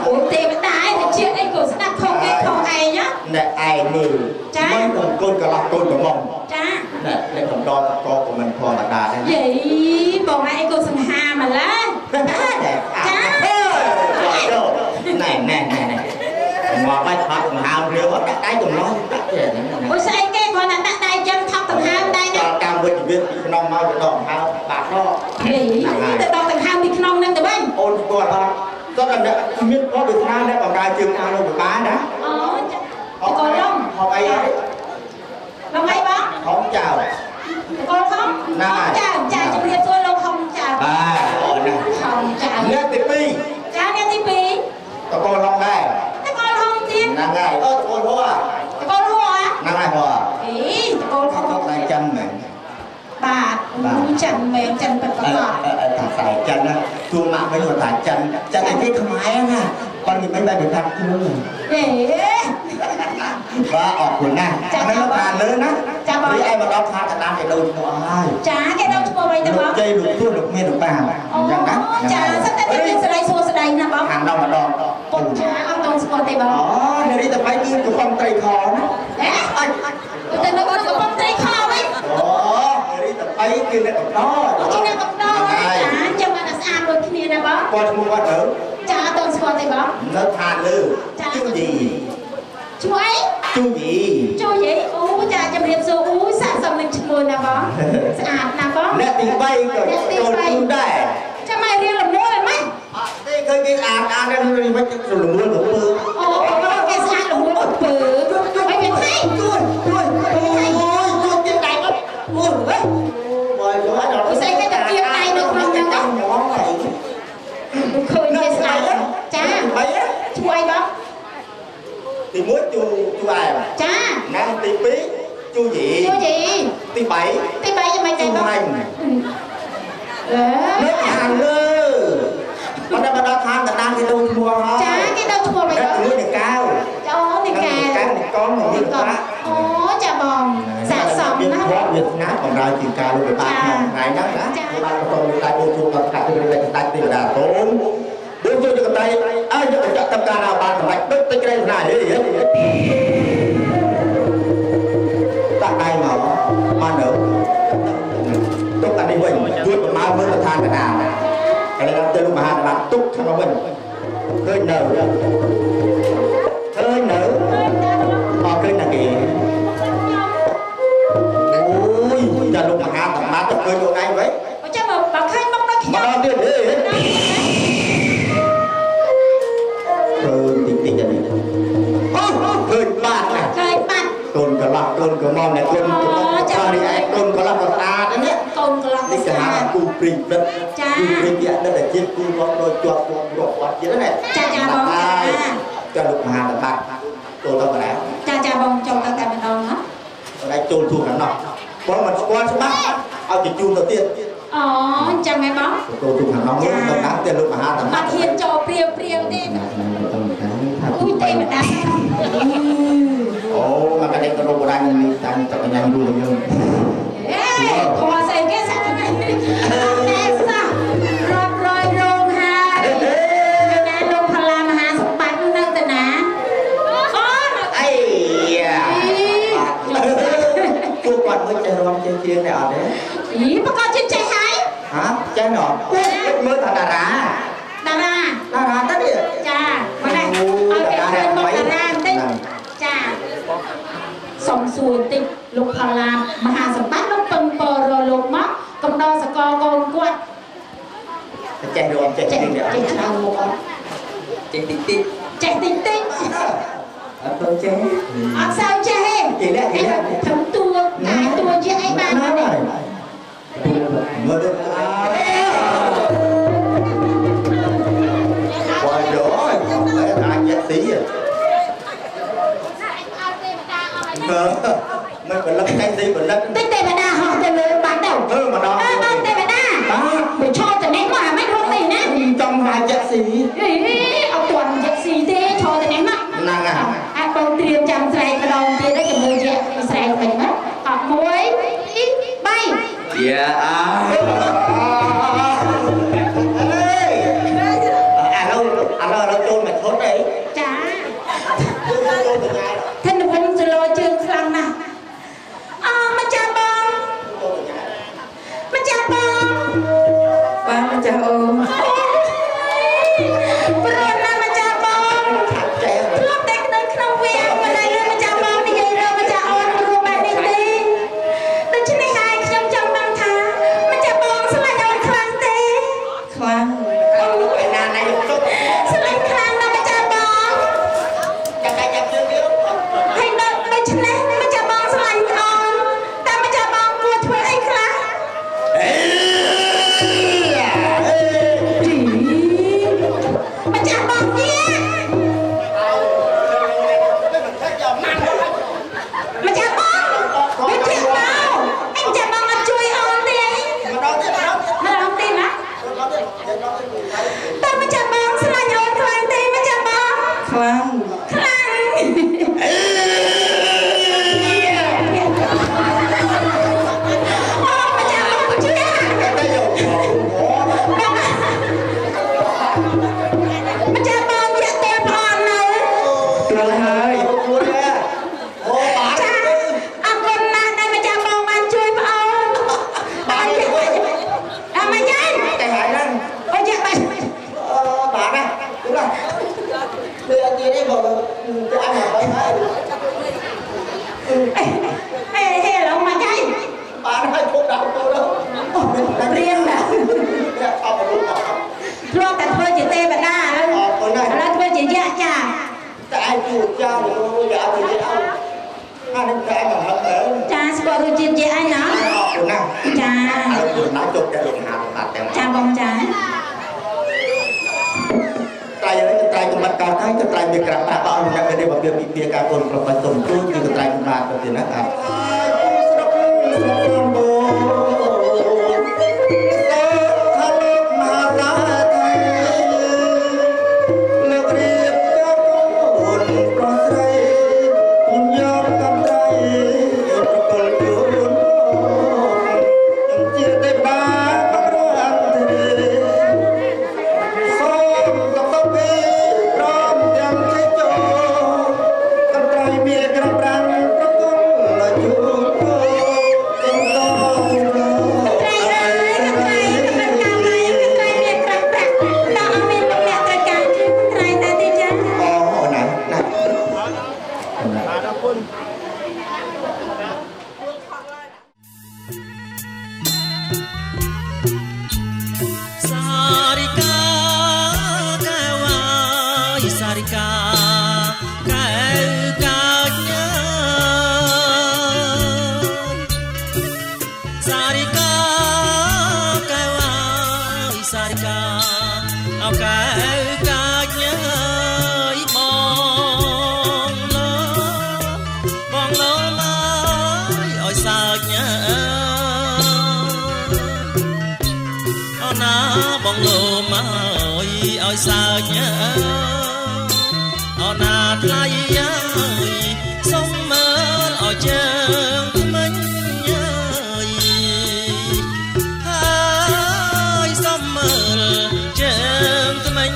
អូទេវតាឯងជាអីក៏ស្ដាប់ខុសគេខុសឯងណា អ្នកឯងមើលមិនកំកូនកន្លះកូនកំង ចា អ្នកកំដរកក៏មិនធម្មតាដែរ យីបងឯងក៏សង្ហាម្ល៉េះចា ណែមកបាច់ថតបង្ហើមរឿងអត់ដាក់ដៃកំឡោះដាក់ទេ អូស្អីគេគាត់ដាក់ដៃចឹងថប់ដង្ហើមដៃណា ដល់កម្មវិធីវិទ្យាពីក្នុងមកទៅដល់បង្ហើមបាក់ដល់ យីទៅដល់ដង្ហើមពីក្នុងនឹងទៅវិញ អូនគាត់អត់គាត់តែមានគាត់វាស្នាអ្នកបម្រើជើងខាងនោះពិបាកណា អូចាកូនឡំ ហប់អីហើយ ឡំអីបង ហប់ចៅ កូនខំចាជំរាបសួរលោកខំចា បាទអូនណា ខំចា អ្នកទី2 ចាអ្នកទី2 តកូនឡងដែរ តកូនខំទៀត ហ្នឹងហើយកូនហួរ តកូនហួរ ហ្នឹងហើយហួរ អីតកូនខំ គាត់តែចិនមែន បាទចិនមែនចិនពិតប្រាកដ តាតែចិនណាទួម៉ាក់វិញគាត់ថាចិនតែគេខ្មែរណាគាត់មិនបែបទៅថាខ្លួន ហេ បាទអរគុណណាស់ហ្នឹងបានលើណា ចាបង រីឯមកដល់ថាកណ្ដាលគេដូរឈ្មោះហើយ ចាគេដល់ឈ្មោះ អីទៅបង ជ័យលោកទួលោកមានលោកប៉ាអញ្ចឹងណា ចាសិតតែមានស្រីសួរស្ដីណាបង ខាងដល់ម្ដង ពុកចាអត់តស្គាល់ទេបង អូនារីតែបែកគឺកំប៉ុងត្រីខណា ហេអត់ទៅនៅកំប៉ុងត្រីខវិញ អូនារីតែបែកគឺអ្នកកំដរ ជាអ្នកកំដរចាចាំបានស្អាតដូចគ្នាណាបង គាត់ឈ្មោះគាត់ទៅ ចាអត់តស្គាល់ទេបង នៅឋានលើជូយី ឈ្មោះអី ជូយី ជួយអីអូចាជំរាបសួរអូសាក់សំនឹងឈ្មោះណាបងស្អាតណាបង អ្នកទី3ក៏ចូលជូនដែរ ចាំមករៀនលមួយហ្មង អត់ទេឃើញគេអានដល់មិនទៅលមួយទៅពើ អូគេស្អាតលមួយអត់ពើមិនមានថៃ ជួយជួយទៀតដៃអត់អូយហ៎មកយកដល់ អូស្អីគេតែជាដៃនៅក្នុងហ្នឹងណា ញ៉ាំហើយ ឃើញគេស្អាតចា ហើយ ឈ្មោះអីបង ទី1ជួអែម ចា ណាំទី2ជួយី ជួយអី ទី3 ទី3យ៉ាងម៉េចដែរបងអឺ នៅខាងលើមកដល់ឋានតានគេដូរឈ្មោះហើយ ចាគេដល់ឈ្មោះមិន តែ បង មួយនៃកាវ អូនេះកែ កាវនៃកងនេះក៏ អូចាបងស័ក្តិសមណាស់ វាស្ងាត់បំរើជាការលោកវិបាកក្នុងថ្ងៃហ្នឹងណាបានបន្តលើដាច់ដូចជួបដល់កាត់ទៅលើដាច់ទេវតាតូនដូចជួយកតៃអើយកចាក់តាមការបានសម្រេចដូចទៅក្រែងណាហេតាក់ដៃមកបានទៅទុកតានេះវិញជួយបំរើមើលឋានកណ្ដាលឥឡូវទៅលោកមហាតាទុកខាងវិញឃើញនៅឃើញនៅអត់ឃើញណាគេអូយចាលោកមហាតាមាទៅឃើញលោកឯងវិញ អូចាំបើឃើញមកដល់ខ្ញុំ មកដល់ទៀតហេឃើញតិចតិចនេះអូឃើញបាត់ណា ឃើញបាត់ កូនកន្លះកូនកមុំអ្នកកូនចានេះឯងកូនកន្លះក៏ស្អាតណា កូនកន្លះ នេះ ស្ គេហៅ អាត គូព្រីងព្រឹកគូព្រីងជាអ្នកដែលជាតិគូរាប់ដោយជាប់រាប់គាត់ទៀតណា ចាចាបង ចាលោកមហាតបាត់ចូលទៅបណ្ដា ចាចាបងចូលទៅតែម្ដងណា បណ្ដាចូលទូខាងនោះបងមិនស្គាល់ច្បាស់ឲ្យទៅជួនទៅទៀត អូចាំមែនបង ចូលទូខាងនោះទៅណាតែលោកមហាត បា បាត់ ត់ហ៊ានចូលព្រាវព្រាវទេអូយទេម្ដា អូមកកណ្ដាលក៏រកបាននេះតាមតកញ្ញាយូរយើង អេខោស្អីគេសាក់ទៅនេះតែសោះរាប់រយរោងហើយណាលោកផល្លាមហាសម្បត្តិនៅទៅណាអូ អីជួបគាត់មិនចេះរំចេះជាងតែអត់ទេ អីប្រកាសចិត្តចេះហើយ ហ៎ចេះណោះមើលថាតារា តារា តារាទៅនេះ ចាមកនេះឲ្យគេឃើញមកតារាបន្តិចចាសុំសួរបន្តិចលោកផល្លាមហាសម្បត្តិលោកពឹងពររលោកមកកំដរសកលកូនគាត់ ចេះរំចេះ ចេះ ជាងតែអត់ ច្រើនមកអត់ ចេះតិចតិច ចេះតិចតិច អត់ទៅចេះ អត់សូវចេះទេធ្វើតួតែតួជាអីបានមកនេះ មើលទៅបើយកតែអាចចេះទីមិនបលឹកចេះទីបលឹក តិចទេបដាហោះទៅលើបាត់ទៅ មើលម្ដង អើអត់ទេបដាបើឈរទៅនេះមកអាមិនរកនេះណា ចង់ថាចេះស៊ី អីអត់ទាន់យកស៊ីទេឈរទៅនេះមក ហ្នឹងហើយ អាចបងត្រៀមចាំស្រែកម្ដងទៀតឲ្យជំនឿជាស្រែវិញមកអត់1 2 3 យ៉ាអើឥឡូវចូលមកឈុតអី ចា ចូលទៅញ៉ាយ thân quân rồi lo chương khăn nè mà cha bông ba mà cha ôm bữa nay mà cha bông lúc đấy đến không quen mà đây rồi mà cha bông đi vậy rồi mà cha ôm rồi bạn đi đi đến trên này hai trong trong băng thả mà cha bông sao lại ôm khăn thế khăn sao lại khăn đó mà cha bông hay đợi đợi trên này mà cha bông sao lại ôm ta mà cha bông mua thuê anh khăn mà cha bông nha mà cha bông biết chuyện đâu anh cha bông ăn chui ôm đi nó ôm đi mà ta mà cha bông sao lại ôm khăn đi mà cha bông khăn mà cha bông chưa เรียนแบบรวมแต่เพื่อจะเตะแบบหน้าแล้วเพื่อจะแยกจ้า แต่ไอ้จูดเจ้าเนี่ยมันอยากไปเจ้าอันนี้แต่แบบ จ้าสกอร์รูจินเยอะเนาะ คุณนะ จ้า คุณน้าจบได้หลุดหาตัดแต่ จ้าบองจ้า ไตรอะไรก็ไตรกำลังการให้ก็ไตรเบียร์กระปาตอนนี้ก็ได้แบบเบียร์การคนประมาณต้นตู้ที่ก็ไตรกำลังแบบนี้นะครับបងលោមកអើយសើចអូណាថ្លៃអើយសុំមើលឲ្យជើងមិញហើយសុំមើលជើងថ្មិញ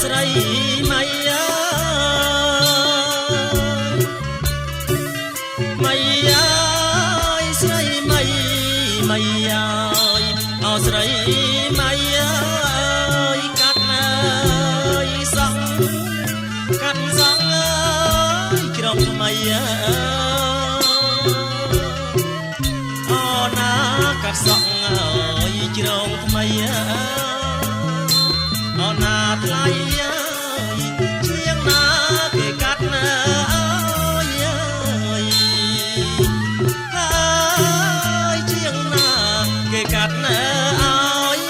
ស្រីម៉ៃអើយម៉ៃអើយស្រីម៉ៃម៉ៃអើយអូស្រីម៉ៃអើយកាត់អើយសងកាត់សងអើយជ្រំថ្មីអើអូណាកាត់សងអើយជ្រំថ្មីអើអូណាថ្លៃជាងណាគេកាត់ណាអើយហើយជាងណាគេកាត់ណាអើយ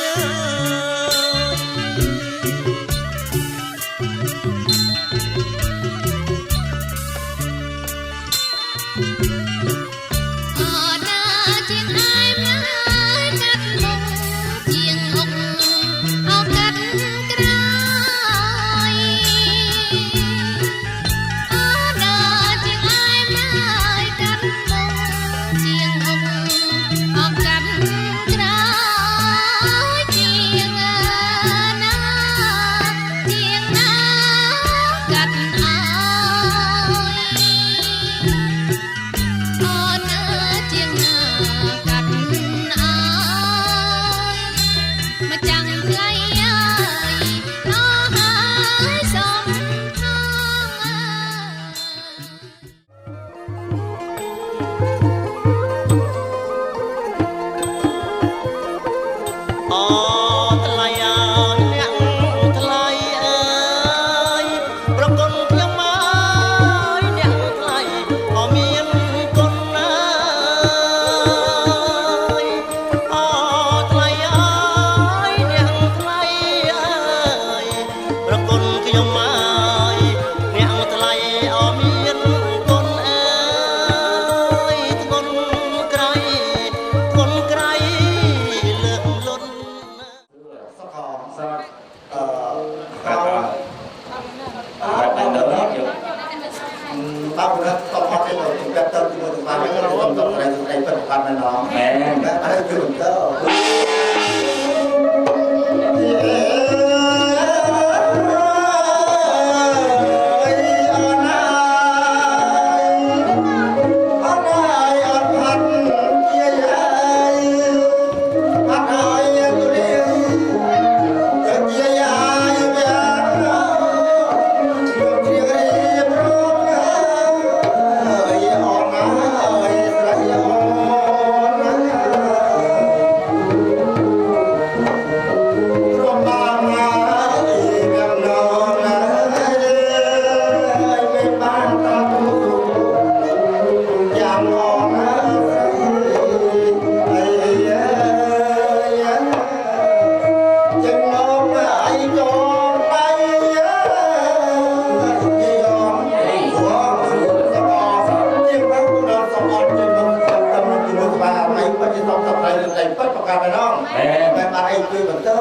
น้องแม่บ้านไอ้คุยแบบเจ้า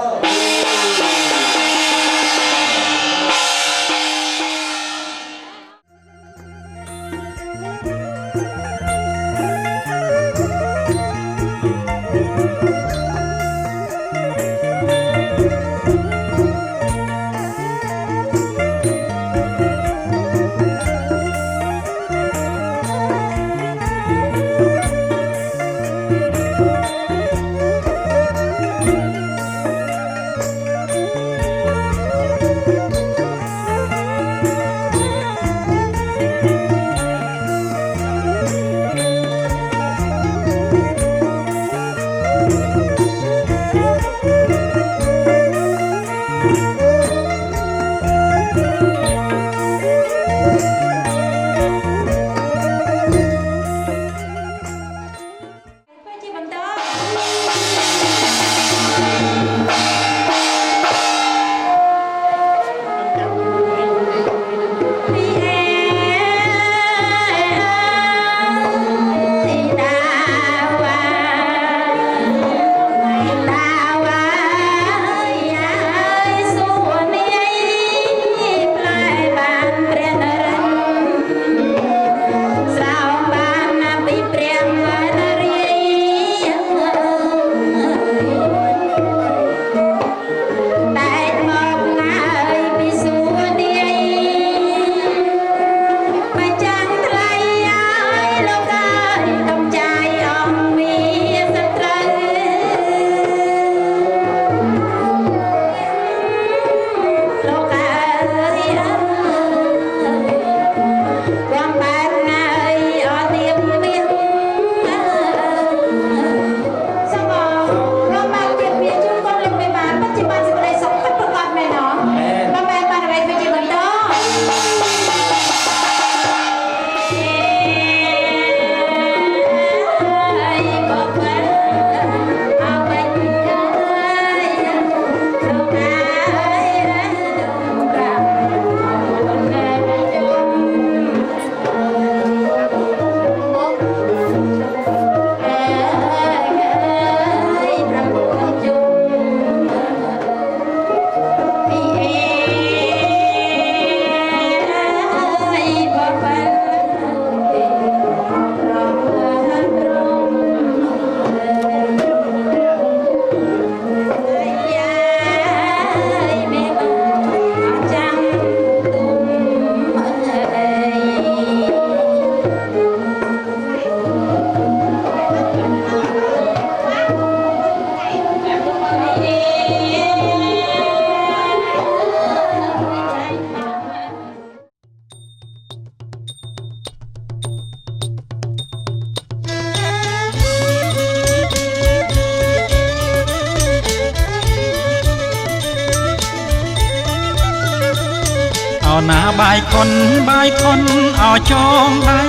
เอาหน้าบายคนเอาจองได้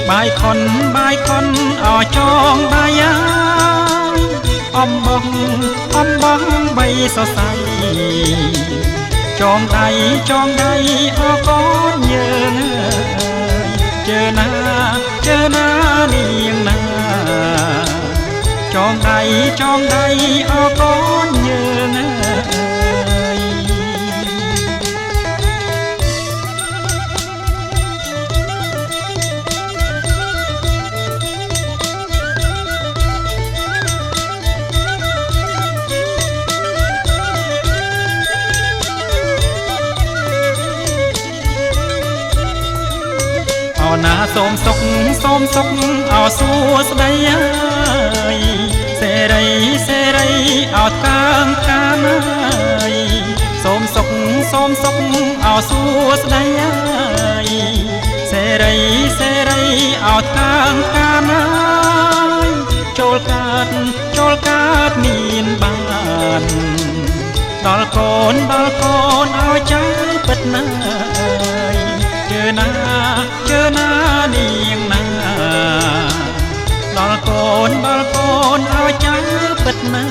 บายคนเอาจองได้อมบังใบสดใสจองใดเอาก้อนเยอะเจอหน้าเนียงหน้าจองใดเอาก้อนเยอะหน้าส้มสกเอาสู้สดายเสรีเอากางกานส้มสกเอาสู้สดายเสรีเอากางกานโจลกาดเนียนบานดอลโกนเอาใจปิดหน้าเจอหน้าเนียงหน้าดอลโกนเอาใจปิดหน้า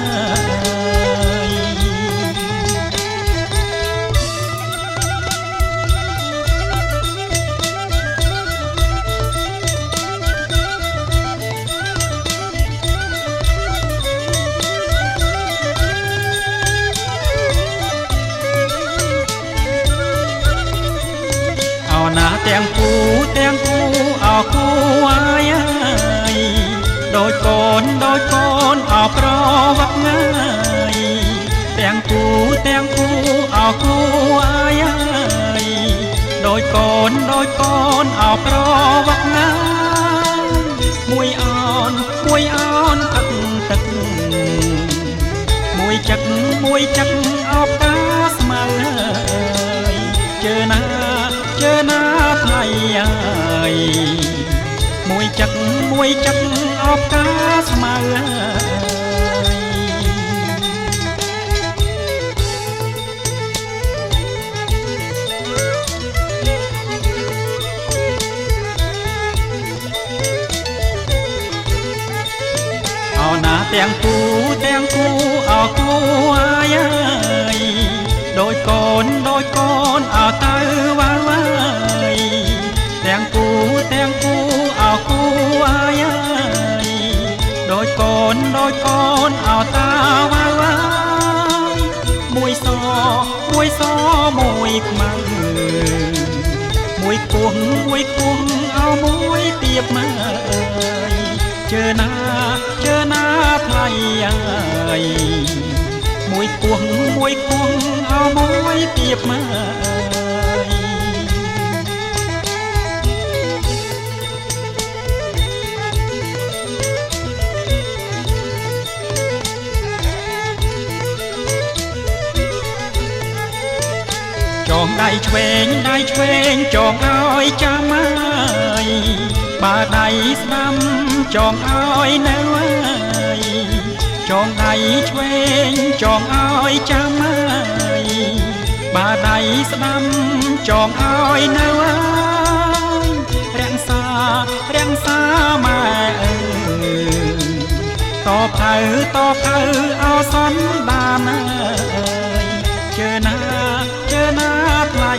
ទាំងគូអោគូអាយដូចកូនអោប្រវឹកងាយទាំងគូអោគូអាយដូចកូនអោប្រវឹកងាយមួយអនទឹកមួយចឹកអោផ្កាស្មៅជើណាថ្ងៃមួយចឹកអោផ្កាស្មៅណាទាំងគូអោគូអាយដូចកូនអោទៅវ៉ាយទាំងគូអោគូអាយដូចកូនអោទៅវ៉ាយមួយសមួយខ្មៅមួយគោះអោមួយទៀបមកជើណាថ្ងៃមួយគោះអោមួយទៀបមកចងដៃឆ្វេងចងឲ្យចាំហើយបើដៃស្ដាំចងឲ្យនៅចងដៃឆ្វេងចងឲ្យចាំហើយបើដៃស្ដាំចងឲ្យនៅរាំងសាម៉ែអើតបៅអោសន្តានអើយជើណាថ្លៃ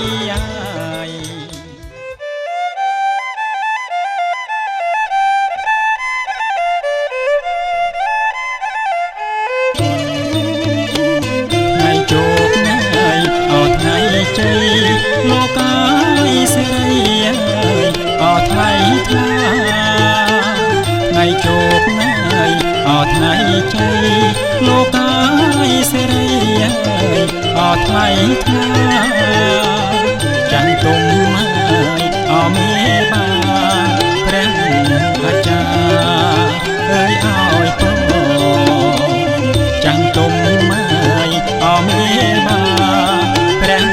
លោកកាយសេរីអត់ថ្ងៃថ្ងៃជោគថ្ងៃអត់ថ្ងៃជ័យលោកកាយសេរីអត់ថ្ងៃចាំទុំអមេបាព្រះអាចារ្យអើយឲ្យពរចាំទុំអមេបាព្រះ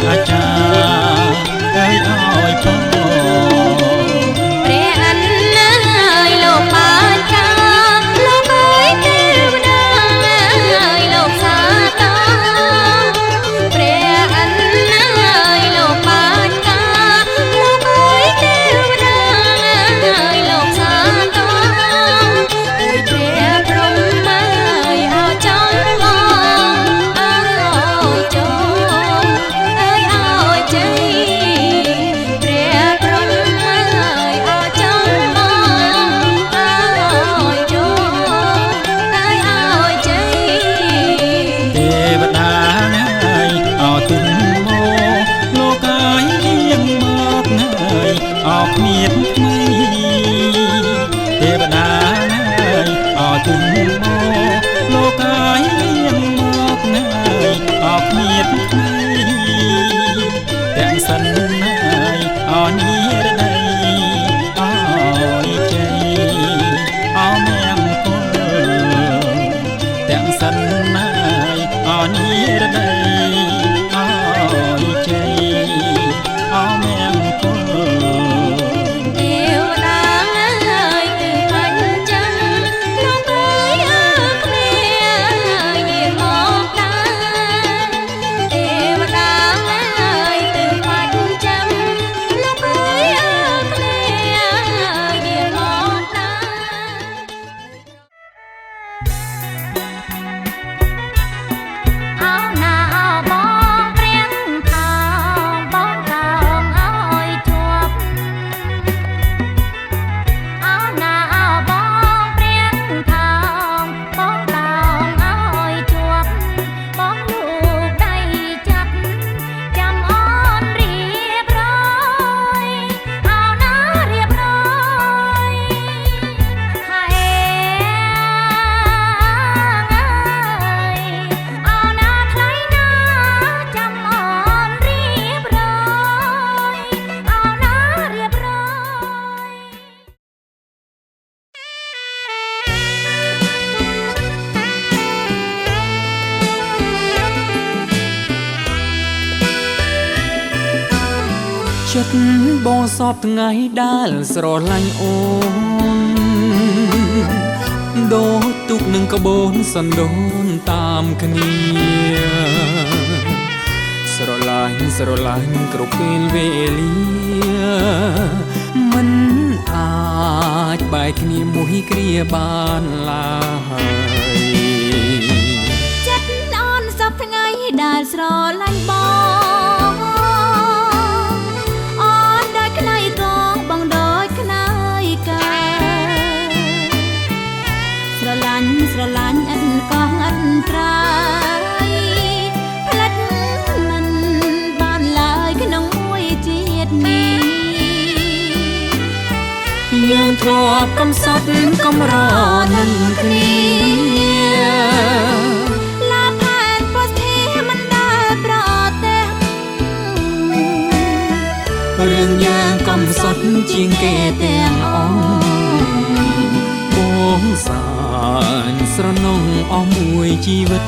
អាចារ្យអើយឲ្យពរព្រះអន្លើយលោកបានកាលោកអើយទេវតាអើយលោកសាទរព្រះអន្លើយលោកបានកាលោកអើយទេវតាអើយលោកសាទរអើយព្រះ ចិត្តបងសពថ្ងៃដែលស្រឡាញ់អូនដូចទុកនឹងក្បូនសណ្ដូនតាមគ្នាស្រឡាញ់គ្រប់ពេលវេលាមិនអាចបែកគ្នាមួយគ្រាបានឡើយចិត្តអូនសពថ្ងៃដែលស្រឡាញ់បងស្រឡាញ់អិនកងអិនត្រាយផ្លិចមិនបានឡើយក្នុងមួយជាតិនេះយើងធ្លាប់កំសត់កំរនឹងគ្នាឡាផែនពោះធាមិនដែលប្រទេសរឿងយើងកំសត់ជាងគេទាំងអង្គបងសាស្រណងអស់មួយជីវិត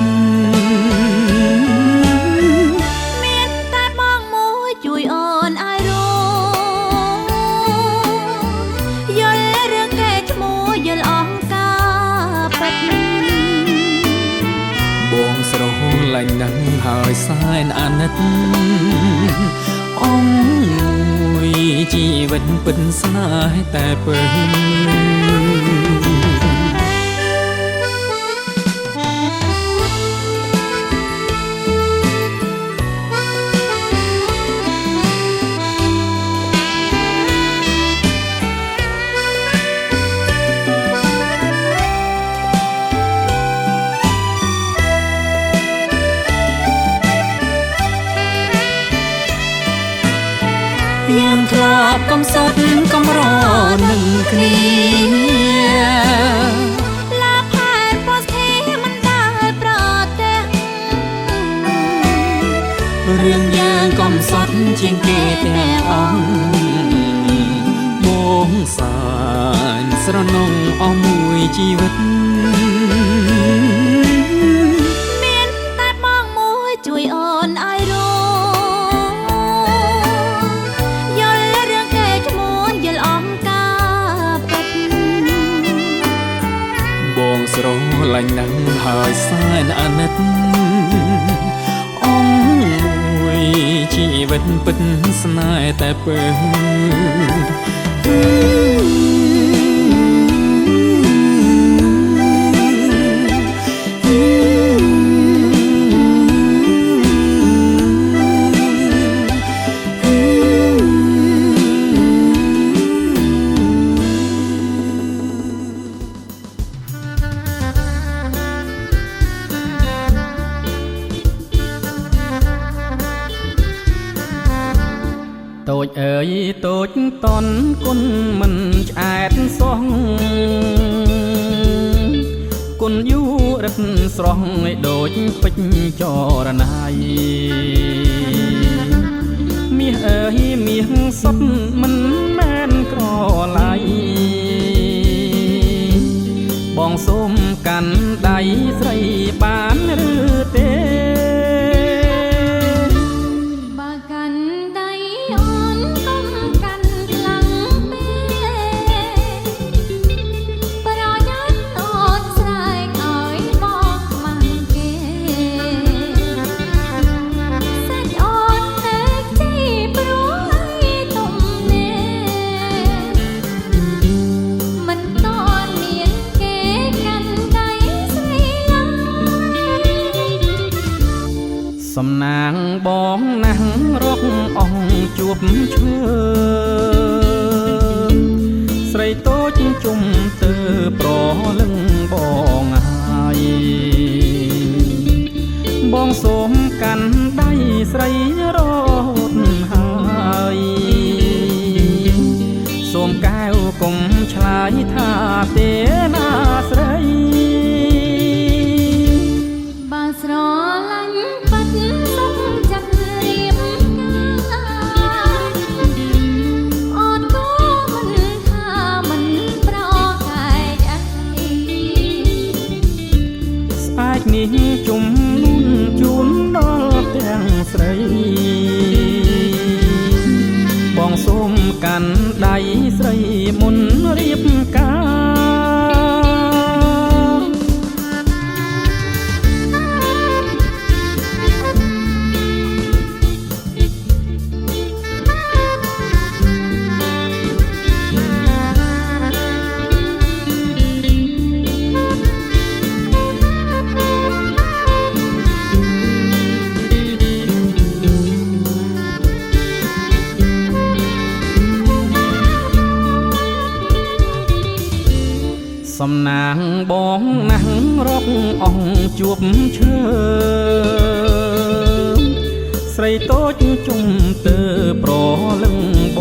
មានតែបងមួយជួយអូនឲ្យយល់រឿងកែឈ្មោះយល់អង្ការពិតបងស្រឡាញ់ណាស់ហើយសែនអាណិតអងមួយជីវិតពិតស្នេហ៍តែពើយើងធ្លាប់កំសត់កំរនឹងគ្នាឡាផែនពោះធាមិនដែលប្រទេសរឿងយើងកំសត់ជាងគេទាំងអង្គបងសានស្រណងអស់មួយជីវិតមានតែបងមួយជួយអូនឲ្យស្រឡាញ់ណាស់ហើយសែនអាណិតអងមួយជីវិតពិតស្នេហ៍តែពើតូចអើយតូចតនគុណមិនឆ្អែតសោះគុណយូរឹកស្រស់ឲ្យដូចពេជ្រចរណៃមាសអើយមាសសុទ្ធមិនមែនក្រឡៃបងសូមកាន់ដៃស្រីបានឬទេសំណាងបងណាស់រកអងជួបឈើស្រីតូចជុំទៅប្រលឹងបងហើយបងសូមកាន់ដៃស្រីរត់ហើយសូមកែវកុំឆ្លើយថាទេណាស្រីបើស្រឡាញ់សុខចិត្តរៀបការអូនក៏មិនថាមិនប្រកែកអីស្អែកនេះជុំនួនជូនដល់ទាំងស្រីប មកាន់ដៃស្រីមុនរៀបការសំណាងបងណាស់រកអងជួបឈើស្រីតូចជុំទើប្រលឹងប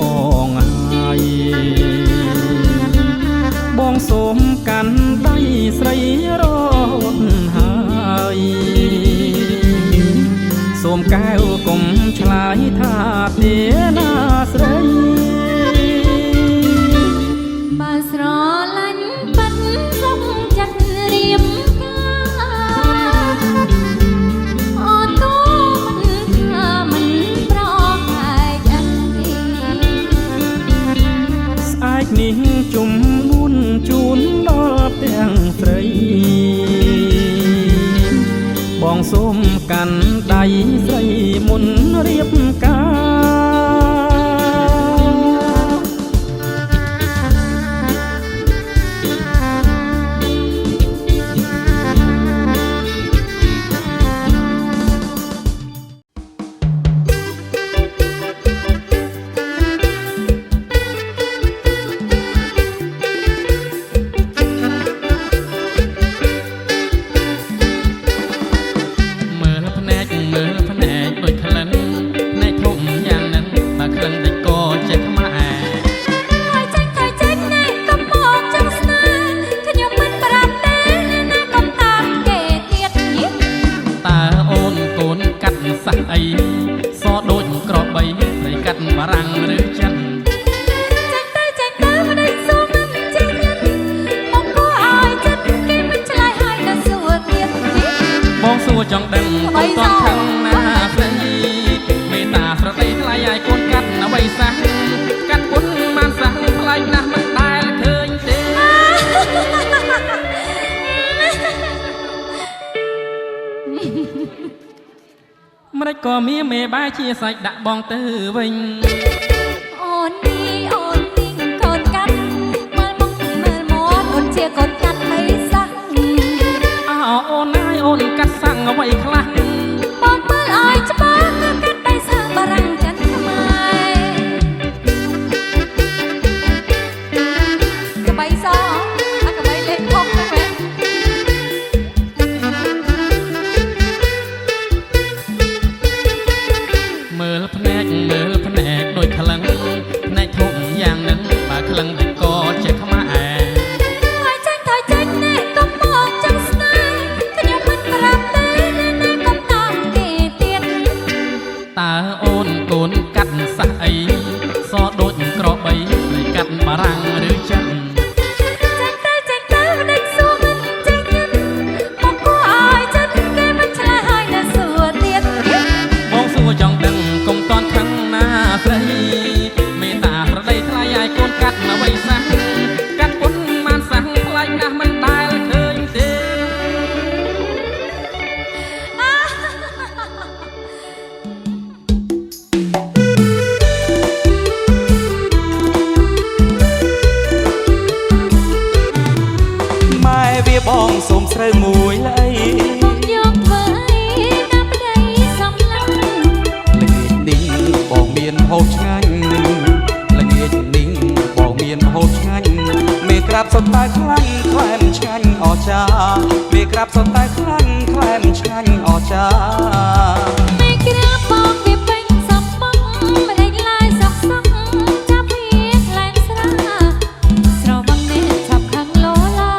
ងហើយបងសូមកាន់ដៃស្រីរត់ហើយសូមកែវកុំឆ្លើយថាទេណាស្រីបើស្រឡាញ់ប៉ិនសុខចិត្តរៀបការអូនតូមិនថាមិនប្រហែកអីស្អែកនេះជុំនួនជូនដល់ទាំងស្រីបងសូមកាន់ដៃស្រីមុនរៀបការចង់ដឹងកុំតន់ខឹងណាស្រីមេតាស្រដីថ្លៃឲ្យកូនកាត់អ្វីសោះកាត់ពុនបានសោះថ្លៃណាស់មិនដែលឃើញទេម្ដេចក៏មានមេបាយជាសាច់ដាក់បងទៅវិញអូននេះកូនកាត់មើលមកមើលមកអូនជាកូនកាត់មិនសោះអូនហើយអូនកាត់សាំងអ្វីខ្លះបងមើលឲ្យច្បាស់គឺកាត់ដៃសាំងបារាំងចិនខ្មែរកបៃសអាកបៃលេខ6ហ្នឹងមែនមើលភ្នែកដូចក្លិនភ្នែកធំយ៉ាងនឹងបើក្លិនតែក៏ជាខ្មែរតើអូនកូនកាត់សាក់អីសដូចក្របីនៃកាត់បារាំងឬចិនចេញទៅមិនដេកសួរមិនចេញមកគួរឲ្យចិត្តគេមិនឆ្លើយឲ្យនៅសួរទៀតបងសួរចង់ដឹងកុំតន់ខឹងណាស្រីមេតាប្រដីថ្លៃឲ្យកូនកាត់អ្វីសោះកាត់ពុនបានសោះថ្លៃណាស់មិនដែលឃើញទេបងសូមស្រូវមួយលៃបងយកធ្វើអីតាមប្តីសំឡាញ់ល្ងាចនេះបងមានហូបឆ្ងាញ់ល្ងាចនេះបងមានហូបឆ្ងាញ់មេក្រាបសុទ្ធតែខ្លាំងខ្លែមឆ្ងាញ់អស្ចារ្យមេក្រាបសុទ្ធតែខ្លាំងខ្លែមឆ្ងាញ់អស្ចារ្យមេក្រាបបងវាពេញសំបងមិនដេញឡើយសោកសោកចាប់វាខ្លែងស្រាស្រវឹងនេះឆាប់ខឹងលោឡា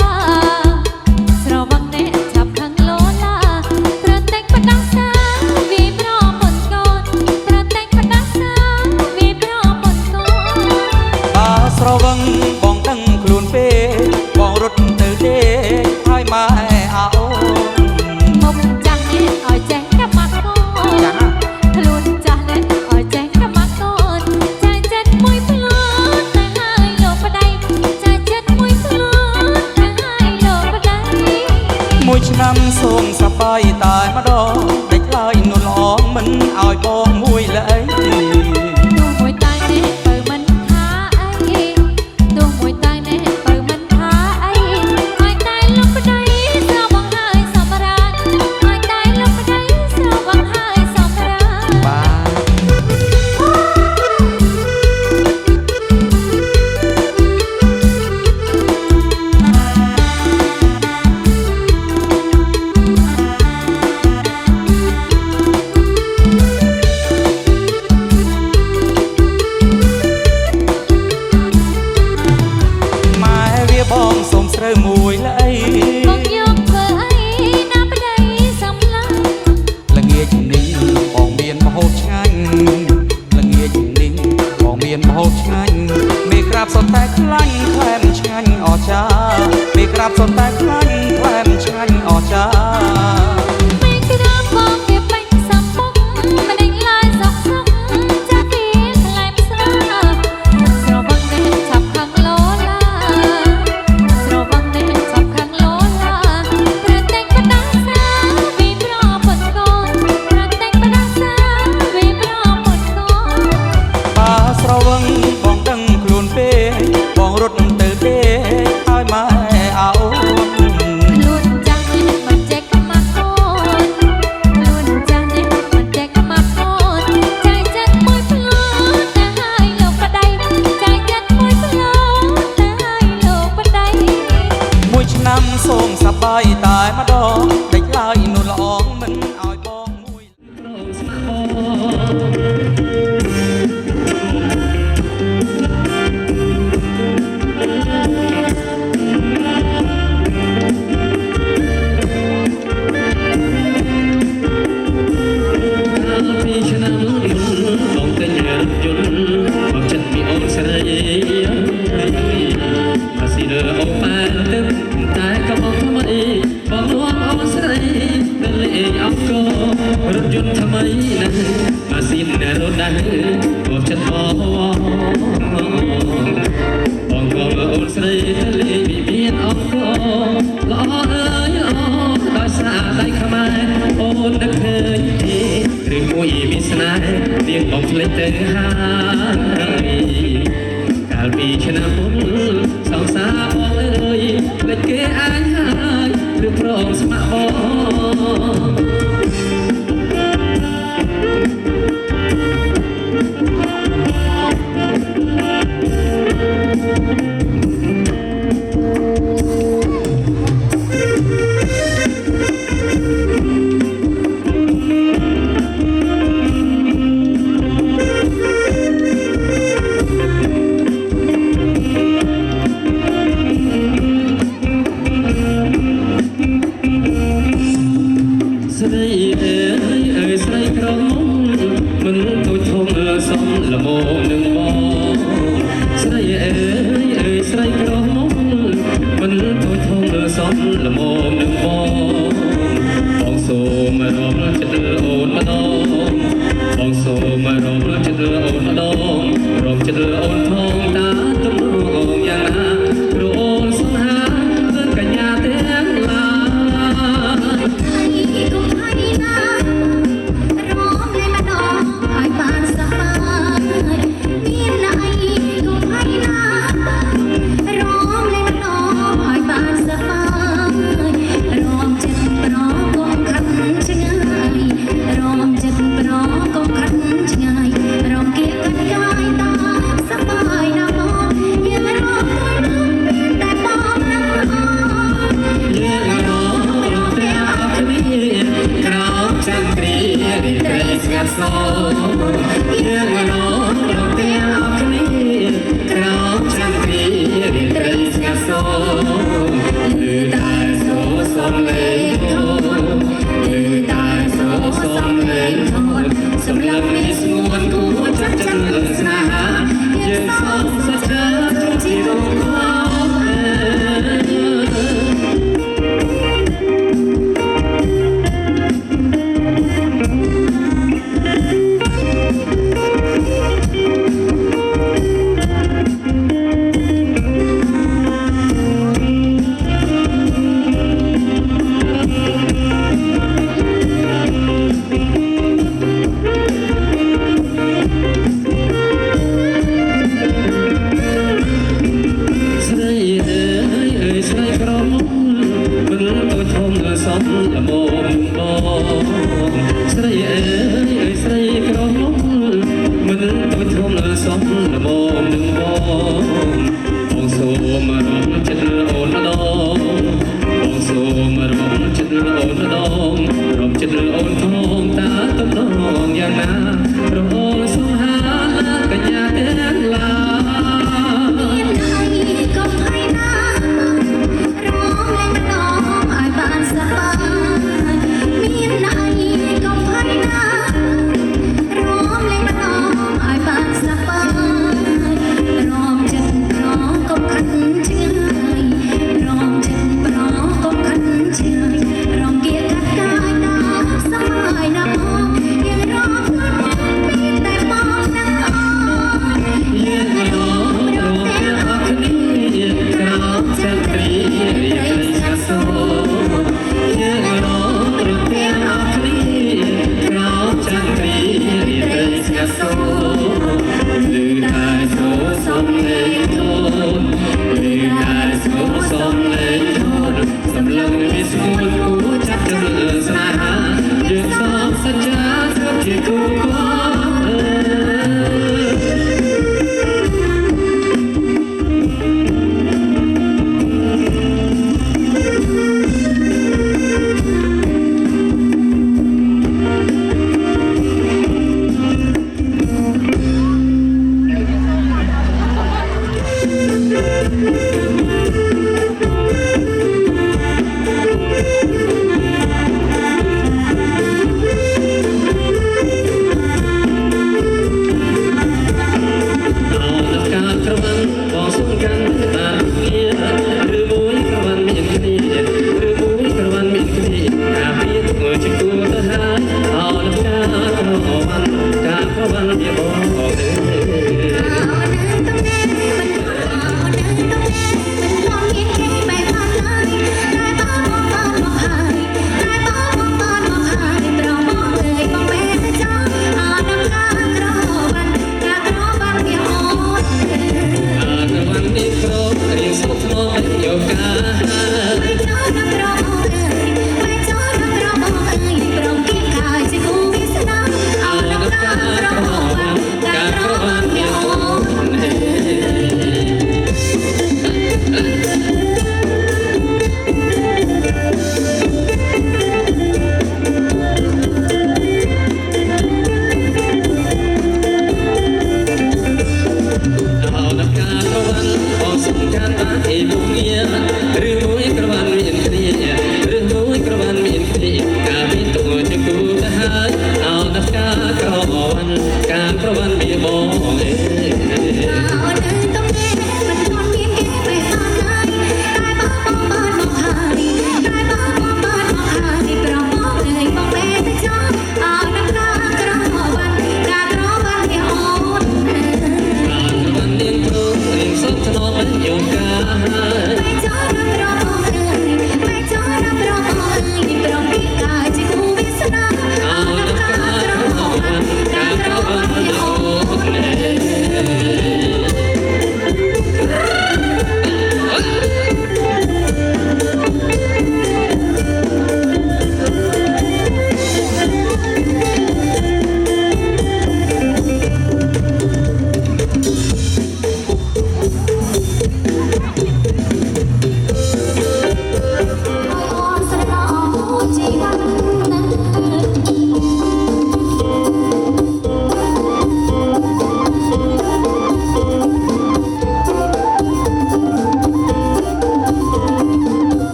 ស្រវឹងបងដឹងខ្លួនពេកបងរត់ទៅទេហើយម៉ែអោមុខចាំនេះឲ្យចេះកាប់ ឆ្នាំសូមសប្បាយតែម្ដងតែខ្លាយនោះល្អមិនឲ្យបងមួយលែងទោះមួយតែនេះបើមិនថាអីទោះមួយតែនេះបើមិនថាអីឲ្យតែលោកប្តីស្រស់បងហើយសម្រាប់ឲ្យតែលោកប្តីស្រស់បងហើយសម្រាប់បាទបងសូមស្រូវមួយលៃបងយកធ្វើអីណាប្តីសំឡាញ់ល្ងាចនេះបងមានមហូបឆ្ងាញ់ល្ងាចនេះបងមានមហូបឆ្ងាញ់មេក្រាបសុទ្ធតែខ្លាញ់ក្លែមឆ្ងាញ់អស្ចារ្យមេក្រាបសុទ្ធតែខ្លាញ់ក្លែមឆ្ងាញ់អស្ចារ្យមេក្រាបបងវាពេញសំបុកមិនដេញឡើយសុកសុកចាស់ពីក្លែមស្រាស្រវឹងនេះឆាប់ខឹងលោឡាស្រវឹងនេះឆាប់ខឹងលោឡាប្រតែងបដាសាវិប្រពន្ធកូនប្រតែងបដាសាវិប្រពន្ធកូនបើស្រវឹងបងដឹងខ្លួនពេកបងរត់ទៅទេឲ្យម៉ែអោខ្លួនចាស់នេះមិនចេះក្មាស់កូនខ្លួនចាស់នេះមិនចេះក្មាស់កូនចៃចិត្តមួយផ្លូវតែឲ្យលោកប្តីចៃចិត្តមួយផ្លូវតែឲ្យលោកប្តីមួយឆ្នាំសូមសប្បាយតែម្ដងតែខ្លាយនោះល្អមិនឲ្យបងមួយស្មាក់ពីឆ្នាំបងទិញរថយន្តមកចិត្តពីអូនស្រីមកស៊ីលើអូប៉ែទឹកតែក៏បងថ្មីបងនាំអូនស្រីទៅលេងអង្គរថយន្តថ្មីណាស់មកស៊ីនៅរថដែរមកចិត្តបងក៏អូនស្រីទៅលេងមានអង្គល្អអើយល្អដោយសារដៃខ្មែរអូននឹកឃើញឬមួយមានស្នេហ៍នាងបងភ្លេចទៅហើយកាលពីឆ្នាំមុនសង្សារបងអើយភ្លេចគេអញហើយឬព្រមស្ម័គ្របងស្រីអើយស្រីក្រមុំមិនទូចធំសំល្មមនឹងបងស្រីអើយស្រីក្រមុំមិនទូចធំសំល្មមនឹងបងសូមរំចិត្តអូនម្ដងបងសូមរំចិត្តអូនម្ដងរំចិត្តអូនផងតាទំរងយ៉ាងណាព្រោះអូនសង្ហាគឺកញ្ញាទាំងឡាសម្រាប់នេះស្ងួនគួរចាត់ចឹងស្នេហាយើងសូមសច្ចាជារងខ មមបងស្រីអើយស្រីក្រមុំមិនដូចធំសំល្មមនឹងបងសូមរំចិត្តអូនម្ដងបងសូមរំចិត្តអូនម្ដងរំចិត្តអូនផងតាតំណងយ៉ាងណារំអូនសង្ហាកញ្ញាទាំងឡាមានអីក៏ភ័យណារំលែងម្ដងឲ្យបានសប្បាយមានអីក៏ភ័យណារំលែងម្ដងឲ្យបានសប្បាយរំចិត្តប្រកុំខាត់ឆ្ងាយរំចិត្តប្រកុំខាត់ឆ្ងាយរំគៀកាត់កាយណាសប្បាយណាបងយើងរំមានតែបងនឹងអរយើងរំរំអរគ្នាក្រោមចន្ទ្រីរាត្រីស្ងាត់សូយើងរំរំអរគ្នាក្រោមចន្ទ្រីរាត្រីស្ងាត់សូលឺតែសូសំលេងធនលឺតែសូសំលេងធនសម្លឹងមានស្មួនគួរចាប់ទៅស្នេហាយើងសងសច្ចាធ្វើជាគូបង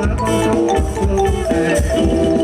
Hãy subscribe cho kênh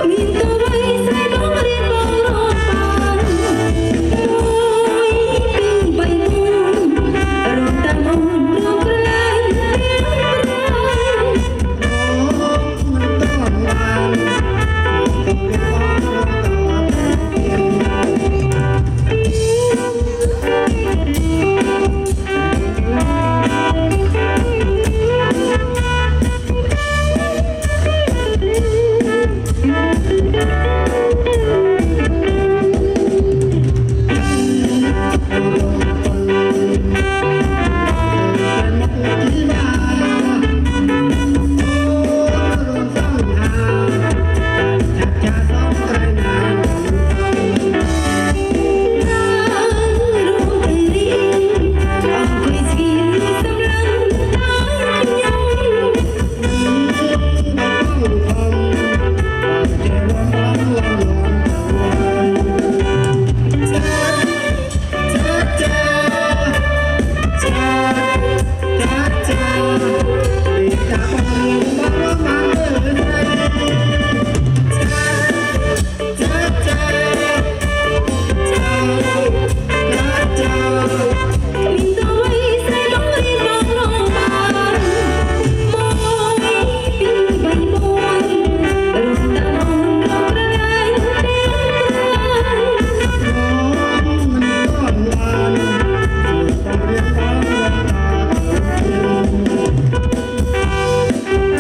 Ghiền Mì Gõ để không bỏ lỡ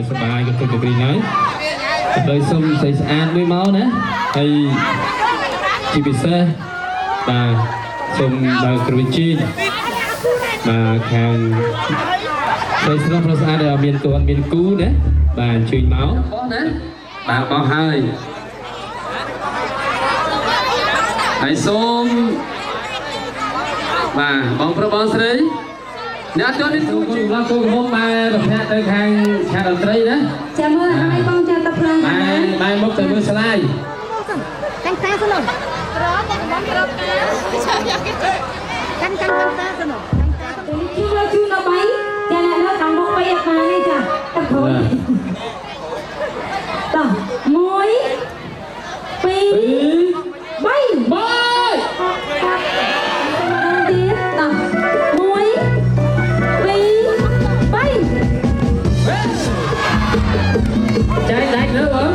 สบายกับคนกรีน้อยโดยส้มใส่สะอาดด้วยเมาส์นะไอ้จีบิเซ่มาส้มดาวกรีจีมาแข่งใส่สลับสะอาดเดี๋ยวเมียนตัวเมียนกู้นะมาช่วยเมาส์นะมาเมาส์ให้ไอ้ส้มมาบองประบองสิnhà cho đến cô chịu là cô mốt mai đọc nhạc tới khang cha đọc đây đó chào mừng hai con cha tập luyện mai mốt tới mưa slide canh ta sao rồi canh ta sao rồi chú nó bay cha này nó cầm bút bay mà đi cha tập thôi đó muối pi bay bay tiếp đó muối trái đáy nữa hả?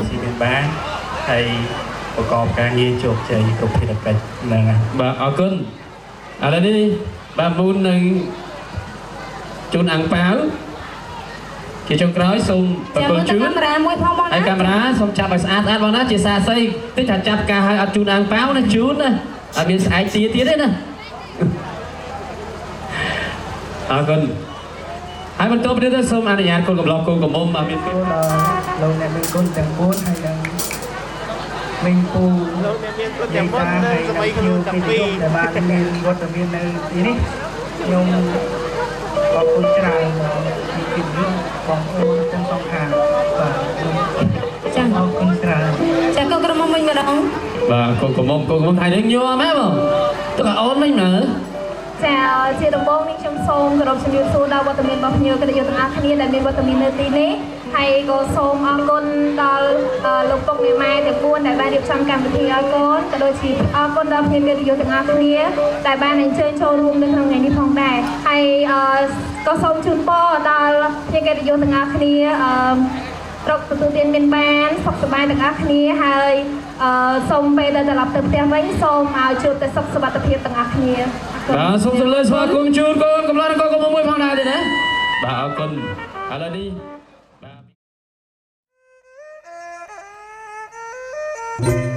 ស៊ីមានបានហើយប្រកបការងារជោគជ័យគ្រប់ភារកិច្ចហ្នឹងហើយបាទអរគុណឥឡូវនេះបាទមូននឹងជូនអាំងប៉ាវជាចុងក្រោយសូមប្រគល់ជូនកាមេរ៉ាមួយផងបងណាហើយកាមេរ៉ាសូមចាប់ឲ្យស្អាតបងណាជាសាស័យតិចថាចាប់ការឲ្យអត់ជូនអាំងប៉ាវណាជូនណាអត់មានស្អែកទៀតទេណាអរគុណហើយបន្តទៅទៀតសូមអនុញ្ញាតគុណកំឡោះគុណកំមុំអត់មានគុណលោកអ្នកមានគុណទាំង4ហើយនឹងមីងពូលោកអ្នកមានគុណទាំង4ហើយសម័យខ្ញុំទាំងពីរដែលបានមានវត្តមាននៅទីនេះខ្ញុំអរគុណច្រើនពីពីបងប្អូនទាំងសងខាងបាទចា៎អរគុណច្រើនចាកូនក្រមុំវិញម្ដងបាទគុណកំមុំថៃនឹងញ័រម៉ែបងតើអូនមិនមើលចាជាដំបូងនេះខ្ញុំសូមគោរពជំរាបសួរដល់វត្តមានរបស់ភ្ញៀវកិត្តិយសទាំងអស់គ្នាដែលមានវត្តមាននៅទីនេះហើយក៏សូមអរគុណដល់លោកពុកអ្នកម៉ែទាំង4ដែលបានរៀបចំកម្មវិធីឲ្យកូនក៏ដូចជាអរគុណដល់ភ្ញៀវកិត្តិយសទាំងអស់គ្នាដែលបានអញ្ជើញចូលរួមនៅក្នុងថ្ងៃនេះផងដែរហើយក៏សូមជូនពរដល់ភ្ញៀវកិត្តិយសទាំងអស់គ្នារកទទួលទានមានបានសុខសប្បាយទាំងអស់គ្នាហើយសូមពេលដែលត្រឡប់ទៅផ្ទះវិញសូមឲ្យជួបតែសុខសុវត្ថិភាពទាំងអស់គ្នាបាទសូមសូមលើស្វាគមន៍ជូនកូនកំឡុងកូនមួយផងដែរទេណាបាទអរគុណឥឡូវនេះបាទ